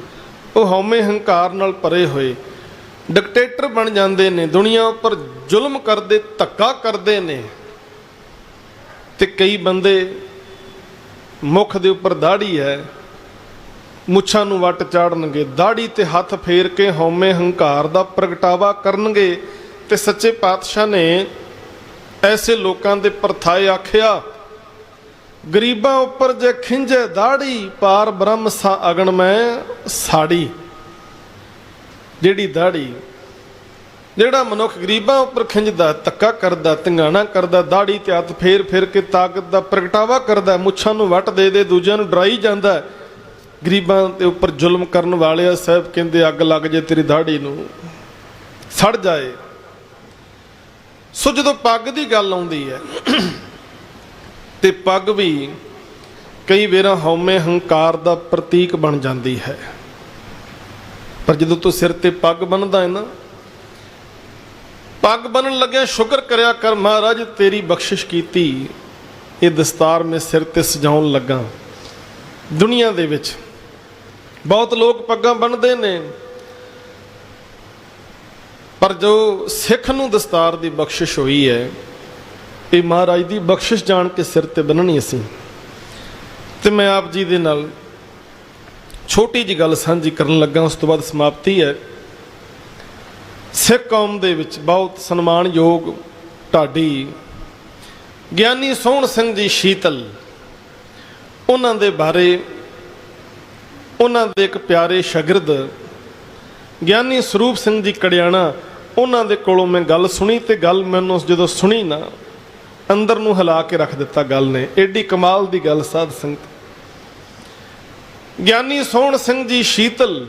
ਉਹ ਹਉਮੈ ਹੰਕਾਰ ਨਾਲ ਭਰੇ ਹੋਏ ਡਿਕਟੇਟਰ ਬਣ ਜਾਂਦੇ ਨੇ, ਦੁਨੀਆ ਉੱਪਰ ਜ਼ੁਲਮ ਕਰਦੇ, ਧੱਕਾ ਕਰਦੇ ਨੇ। ਤੇ ਕਈ ਬੰਦੇ ਮੁੱਖ ਦੇ ਉੱਪਰ ਦਾੜੀ ਹੈ, ਮੁੱਛਾਂ ਨੂੰ ਵੱਟ ਚਾੜਨਗੇ, ਦਾੜੀ ਤੇ ਹੱਥ ਫੇਰ ਕੇ ਹਉਮੈ ਹੰਕਾਰ ਦਾ ਪ੍ਰਗਟਾਵਾ ਕਰਨਗੇ। ਤੇ ਸੱਚੇ ਪਾਤਸ਼ਾਹ ਨੇ ਐਸੇ ਲੋਕਾਂ ਦੇ ਪਰਥਾਏ ਆਖਿਆ, ਗਰੀਬਾਂ ਉੱਪਰ ਜੇ ਖਿੰਝੇ ਦਾੜੀ, ਪਾਰ ਬ੍ਰਹਮ ਸਾ ਅਗਣ ਮੈਂ ਸਾੜੀ। ਜਿਹੜੀ ਦਾੜੀ, ਜਿਹੜਾ ਮਨੁੱਖ ਗਰੀਬਾਂ ਉੱਪਰ ਖਿੰਝਦਾ, ਧੱਕਾ ਕਰਦਾ, ਧੰਗਾਣਾ ਕਰਦਾ, ਦਾੜੀ ਤੇ ਹੱਥ ਫੇਰ ਫੇਰ ਕੇ ਤਾਕਤ ਦਾ ਪ੍ਰਗਟਾਵਾ ਕਰਦਾ, ਮੁੱਛਾਂ ਨੂੰ ਵੱਟ ਦੇ ਦੂਜਿਆਂ ਨੂੰ ਡਰਾਈ ਜਾਂਦਾ, ਗਰੀਬਾਂ ਦੇ ਉੱਪਰ ਜ਼ੁਲਮ ਕਰਨ ਵਾਲਿਆ ਸਾਹਿਬ ਕਹਿੰਦੇ ਅੱਗ ਲੱਗ ਜੇ ਤੇਰੀ ਦਾੜੀ ਨੂੰ, ਸੜ ਜਾਏ। ਸੋ ਜਦੋਂ ਪੱਗ ਦੀ ਗੱਲ ਆਉਂਦੀ ਹੈ ਤੇ ਪੱਗ ਵੀ ਕਈ ਵਾਰ ਹਉਮੈ ਹੰਕਾਰ ਦਾ ਪ੍ਰਤੀਕ ਬਣ ਜਾਂਦੀ ਹੈ। ਪਰ ਜਦੋਂ ਤੂੰ ਸਿਰ ਤੇ ਪੱਗ ਬੰਨ੍ਹਦਾ ਹੈ ਨਾ, ਪੱਗ ਬੰਨ੍ਹਣ ਲੱਗਿਆ ਸ਼ੁਕਰ ਕਰਿਆ ਕਰ, ਮਹਾਰਾਜ ਤੇਰੀ ਬਖਸ਼ਿਸ਼ ਕੀਤੀ, ਇਹ ਦਸਤਾਰ ਮੈਂ ਸਿਰ ਤੇ ਸਜਾਉਣ ਲੱਗਾ। ਦੁਨੀਆ ਦੇ ਵਿੱਚ ਬਹੁਤ ਲੋਕ ਪੱਗਾਂ ਬੰਨ੍ਹਦੇ ਨੇ, ਪਰ ਜੋ ਸਿੱਖ ਨੂੰ ਦਸਤਾਰ ਦੀ ਬਖਸ਼ਿਸ਼ ਹੋਈ ਹੈ, ਇਹ ਮਹਾਰਾਜ ਦੀ ਬਖਸ਼ਿਸ਼ ਜਾਣ ਕੇ ਸਿਰ ਤੇ ਬੰਨਣੀ ਅਸੀਂ। ਤੇ ਮੈਂ ਆਪ ਜੀ ਦੇ ਨਾਲ ਛੋਟੀ ਜਿਹੀ ਗੱਲ ਸਾਂਝੀ ਕਰਨ ਲੱਗਾ, ਉਸ ਤੋਂ ਬਾਅਦ ਸਮਾਪਤੀ ਹੈ। ਸਿੱਖ ਕੌਮ ਦੇ ਵਿੱਚ ਬਹੁਤ ਸਨਮਾਨਯੋਗ ਢਾਡੀ ਗਿਆਨੀ ਸੋਹਣ ਸਿੰਘ ਜੀ ਸ਼ੀਤਲ, ਉਹਨਾਂ ਦੇ ਬਾਰੇ ਉਹਨਾਂ ਦੇ ਇੱਕ ਪਿਆਰੇ ਸ਼ਾਗਿਰਦ ਗਿਆਨੀ ਸਰੂਪ ਸਿੰਘ ਜੀ ਕੜਿਆਣਾ, ਉਹਨਾਂ ਦੇ ਕੋਲੋਂ ਮੈਂ ਗੱਲ ਸੁਣੀ। ਤੇ ਗੱਲ ਮੈਨੂੰ ਜਦੋਂ ਸੁਣੀ ਨਾ, ਅੰਦਰ ਨੂੰ ਹਿਲਾ ਕੇ ਰੱਖ ਦਿੱਤਾ ਗੱਲ ਨੇ। ਐਡੀ ਕਮਾਲ ਦੀ ਗੱਲ ਸਾਧ ਸੰਗਤ। ਗਿਆਨੀ ਸੋਹਣ ਸਿੰਘ ਜੀ ਸ਼ੀਤਲ,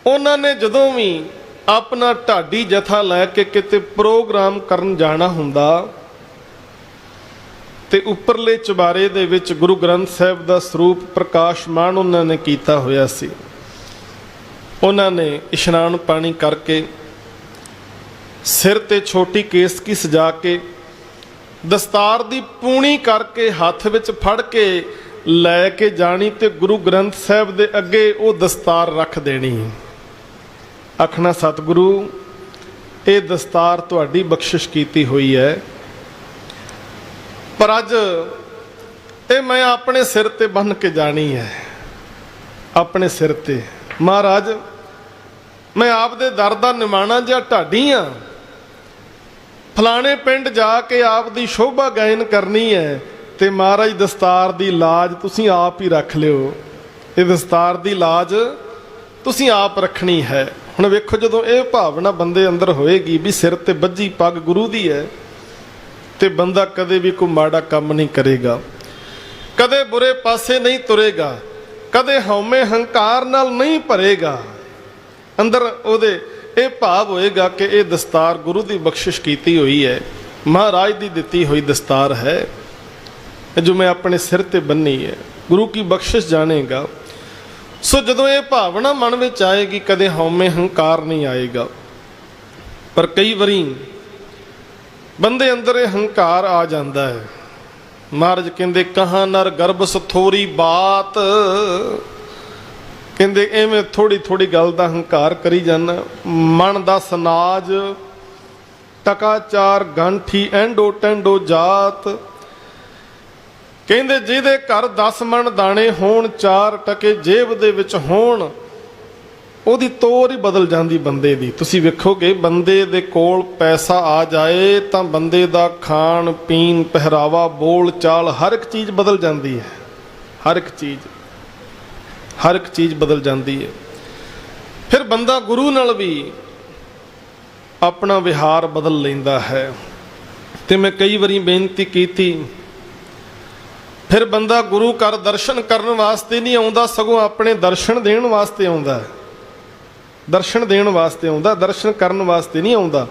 ਉਹਨਾਂ ਨੇ ਜਦੋਂ ਵੀ ਆਪਣਾ ਢਾਡੀ ਜਥਾ ਲੈ ਕੇ ਕਿਤੇ ਪ੍ਰੋਗਰਾਮ ਕਰਨ ਜਾਣਾ ਹੁੰਦਾ ਤੇ ਉੱਪਰਲੇ ਚੁਬਾਰੇ ਦੇ ਵਿੱਚ ਗੁਰੂ ਗ੍ਰੰਥ ਸਾਹਿਬ ਦਾ ਸਰੂਪ ਪ੍ਰਕਾਸ਼ਮਾਨ ਉਹਨਾਂ ਨੇ ਕੀਤਾ ਹੋਇਆ ਸੀ। ਉਹਨਾਂ ਨੇ ਇਸ਼ਨਾਨ ਪਾਣੀ ਕਰਕੇ, ਸਿਰ ਤੇ ਛੋਟੀ ਕੇਸਕੀ ਸਜਾ ਕੇ, ਦਸਤਾਰ ਦੀ ਪੂਣੀ ਕਰਕੇ ਹੱਥ ਵਿੱਚ ਫੜ ਕੇ ਲੈ ਕੇ ਜਾਣੀ ਤੇ ਗੁਰੂ ਗ੍ਰੰਥ ਸਾਹਿਬ ਦੇ ਅੱਗੇ ਉਹ ਦਸਤਾਰ ਰੱਖ ਦੇਣੀ। ਆਖਣਾ, ਸਤਿਗੁਰੂ ਇਹ ਦਸਤਾਰ ਤੁਹਾਡੀ ਬਖਸ਼ਿਸ਼ ਕੀਤੀ ਹੋਈ ਹੈ, ਪਰ ਅੱਜ ਇਹ ਮੈਂ ਆਪਣੇ ਸਿਰ ਤੇ ਬੰਨ੍ਹ ਕੇ ਜਾਣੀ ਹੈ। ਆਪਣੇ ਸਿਰ ਤੇ ਮਹਾਰਾਜ ਮੈਂ ਆਪ ਦੇ ਦਰ ਦਾ ਨਿਮਾਣਾ ਜਿਹਾ ਢਾਡੀ ਹਾਂ, ਫਲਾਣੇ ਪਿੰਡ ਜਾ ਕੇ ਆਪ ਦੀ ਸ਼ੋਭਾ ਗਾਇਨ ਕਰਨੀ ਹੈ, ਤੇ ਮਹਾਰਾਜ ਦਸਤਾਰ ਦੀ ਲਾਜ ਤੁਸੀਂ ਆਪ ਹੀ ਰੱਖ ਲਿਓ। ਇਹ ਦਸਤਾਰ ਦੀ ਲਾਜ ਤੁਸੀਂ ਆਪ ਰੱਖਣੀ ਹੈ। ਹੁਣ ਵੇਖੋ, ਜਦੋਂ ਇਹ ਭਾਵਨਾ ਬੰਦੇ ਅੰਦਰ ਹੋਏਗੀ ਵੀ ਸਿਰ ਤੇ ਬੱਝੀ ਪੱਗ ਗੁਰੂ ਦੀ ਹੈ, ਤੇ ਬੰਦਾ ਕਦੇ ਵੀ ਕੋਈ ਮਾੜਾ ਕੰਮ ਨਹੀਂ ਕਰੇਗਾ, ਕਦੇ ਬੁਰੇ ਪਾਸੇ ਨਹੀਂ ਤੁਰੇਗਾ, ਕਦੇ ਹਉਮੈ ਹੰਕਾਰ ਨਾਲ ਨਹੀਂ ਭਰੇਗਾ। ਅੰਦਰ ਉਹਦੇ ਇਹ ਭਾਵ ਹੋਏਗਾ ਕਿ ਇਹ ਦਸਤਾਰ ਗੁਰੂ ਦੀ ਬਖਸ਼ਿਸ਼ ਕੀਤੀ ਹੋਈ ਹੈ, ਮਹਾਰਾਜ ਦੀ ਦਿੱਤੀ ਹੋਈ ਦਸਤਾਰ ਹੈ, ਜੋ ਮੈਂ ਆਪਣੇ ਸਿਰ ਤੇ ਬੰਨੀ ਹੈ, ਗੁਰੂ ਕੀ ਬਖਸ਼ਿਸ਼ ਜਾਣੇਗਾ। ਸੋ ਜਦੋਂ ਇਹ ਭਾਵਨਾ ਮਨ ਵਿੱਚ ਆਏਗੀ, ਕਦੇ ਹਉਮੈ ਹੰਕਾਰ ਨਹੀਂ ਆਏਗਾ। ਪਰ ਕਈ ਵਾਰੀ ਬੰਦੇ ਅੰਦਰ ਇਹ ਹੰਕਾਰ ਆ ਜਾਂਦਾ ਹੈ। ਮਹਾਰਾਜ ਕਹਿੰਦੇ, ਕਹਾਂ ਨਰ ਗਰਭ ਸਥੋਰੀ ਬਾਤ, ਕਹਿੰਦੇ ਐਵੇਂ ਥੋੜੀ ਥੋੜੀ ਗੱਲ ਦਾ ਹੰਕਾਰ ਕਰੀ ਜਾਂਦਾ। ਮਨ ਦਾ ਸਨਾਜ ਟਕਾਚਾਰ ਗਾਂਠੀ ਐਂਡੋ ਟੈਂਡੋ ਜਾਤ, ਕਹਿੰਦੇ ਜਿਹਦੇ ਘਰ 10 ਮਣ ਦਾਣੇ ਹੋਣ, 4 ਟਕੇ ਜੇਬ ਦੇ ਵਿੱਚ ਹੋਣ, ਉਹਦੀ ਤੋਰ ਹੀ ਬਦਲ ਜਾਂਦੀ ਬੰਦੇ ਦੀ। ਤੁਸੀਂ ਵੇਖੋਗੇ ਬੰਦੇ ਦੇ ਕੋਲ ਪੈਸਾ ਆ ਜਾਏ ਤਾਂ ਬੰਦੇ ਦਾ ਖਾਣ ਪੀਣ, ਪਹਿਰਾਵਾ, ਬੋਲ ਚਾਲ, ਹਰ ਇੱਕ ਚੀਜ਼ ਬਦਲ ਜਾਂਦੀ ਹੈ। ਹਰ ਇੱਕ ਚੀਜ਼ ਬਦਲ ਜਾਂਦੀ ਹੈ। ਫਿਰ ਬੰਦਾ ਗੁਰੂ ਨਾਲ ਵੀ ਆਪਣਾ ਵਿਹਾਰ ਬਦਲ ਲੈਂਦਾ ਹੈ। ਤੇ ਮੈਂ ਕਈ ਵਾਰੀ ਬੇਨਤੀ ਕੀਤੀ, ਫਿਰ ਬੰਦਾ ਗੁਰੂ ਘਰ ਦਰਸ਼ਨ ਕਰਨ ਵਾਸਤੇ ਨਹੀਂ ਆਉਂਦਾ, ਸਗੋਂ ਆਪਣੇ ਦਰਸ਼ਨ ਦੇਣ ਵਾਸਤੇ ਆਉਂਦਾ। ਦਰਸ਼ਨ ਦੇਣ ਵਾਸਤੇ ਆਉਂਦਾ, ਦਰਸ਼ਨ ਕਰਨ ਵਾਸਤੇ ਨਹੀਂ ਆਉਂਦਾ।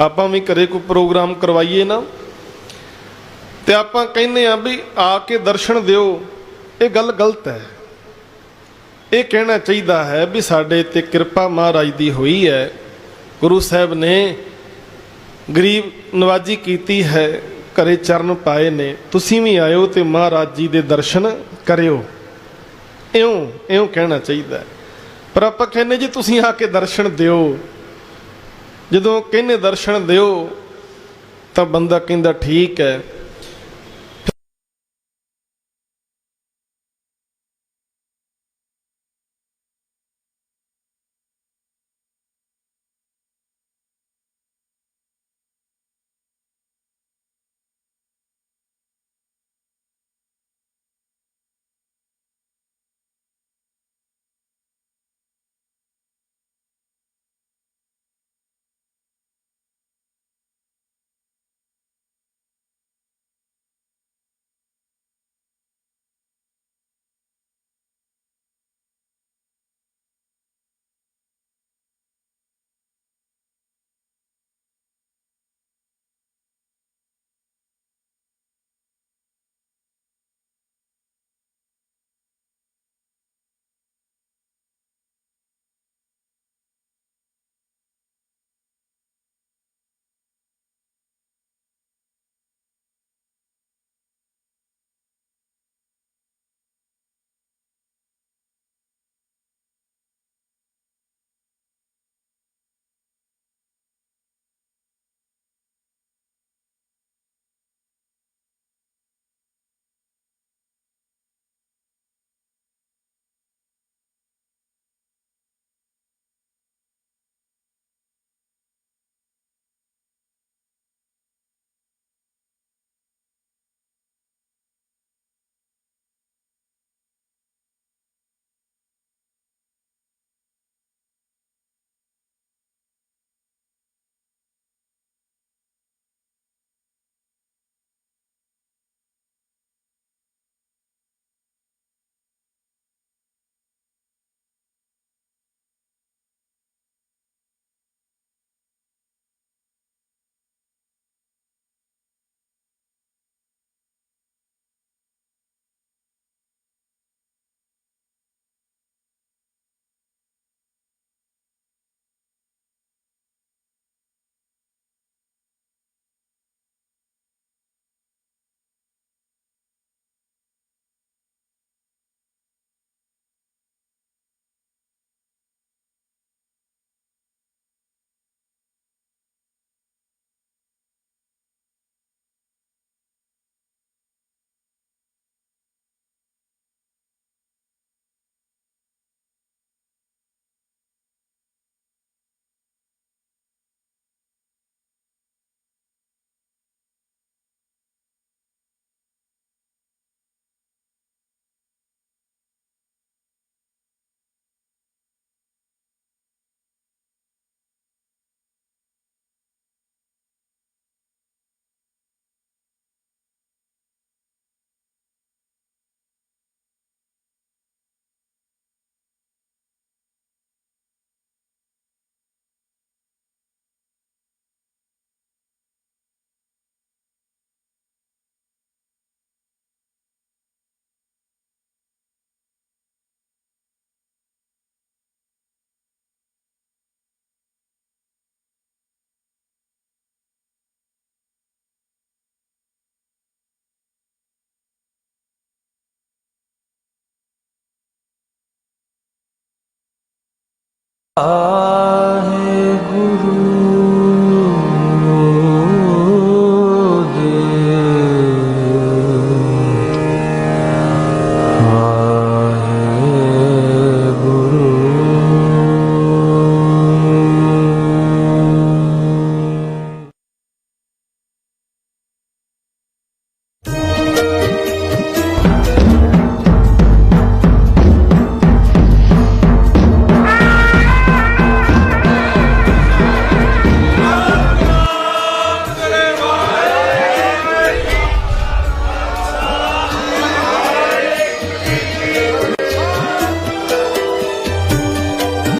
ਆਪਾਂ ਵੀ ਘਰੇ ਕੋਈ ਪ੍ਰੋਗਰਾਮ ਕਰਵਾਈਏ ਨਾ, ਤੇ ਆਪਾਂ ਕਹਿੰਦੇ ਆ ਵੀ ਆ ਕੇ ਦਰਸ਼ਨ ਦਿਓ, ਇਹ ਗੱਲ ਗਲਤ ਹੈ। ਇਹ ਕਹਿਣਾ ਚਾਹੀਦਾ ਹੈ ਵੀ ਸਾਡੇ ਤੇ ਕਿਰਪਾ ਮਹਾਰਾਜ ਦੀ ਹੋਈ ਹੈ, ਗੁਰੂ ਸਾਹਿਬ ਨੇ ਗਰੀਬ ਨਵਾਜੀ ਕੀਤੀ ਹੈ, ਘਰੇ ਚਰਨ ਪਾਏ ਨੇ, ਤੁਸੀਂ ਵੀ ਆਇਓ ਤੇ ਮਹਾਰਾਜ ਜੀ ਦੇ ਦਰਸ਼ਨ ਕਰਿਓ। ਇਉਂ ਕਹਿਣਾ ਚਾਹੀਦਾ। ਪਰ ਆਪਾਂ ਕਹਿੰਦੇ ਜੀ ਤੁਸੀਂ ਆ ਕੇ ਦਰਸ਼ਨ ਦਿਓ। ਜਦੋਂ ਕਹਿੰਦੇ ਦਰਸ਼ਨ ਦਿਓ ਤਾਂ ਬੰਦਾ ਕਹਿੰਦਾ ਠੀਕ ਹੈ।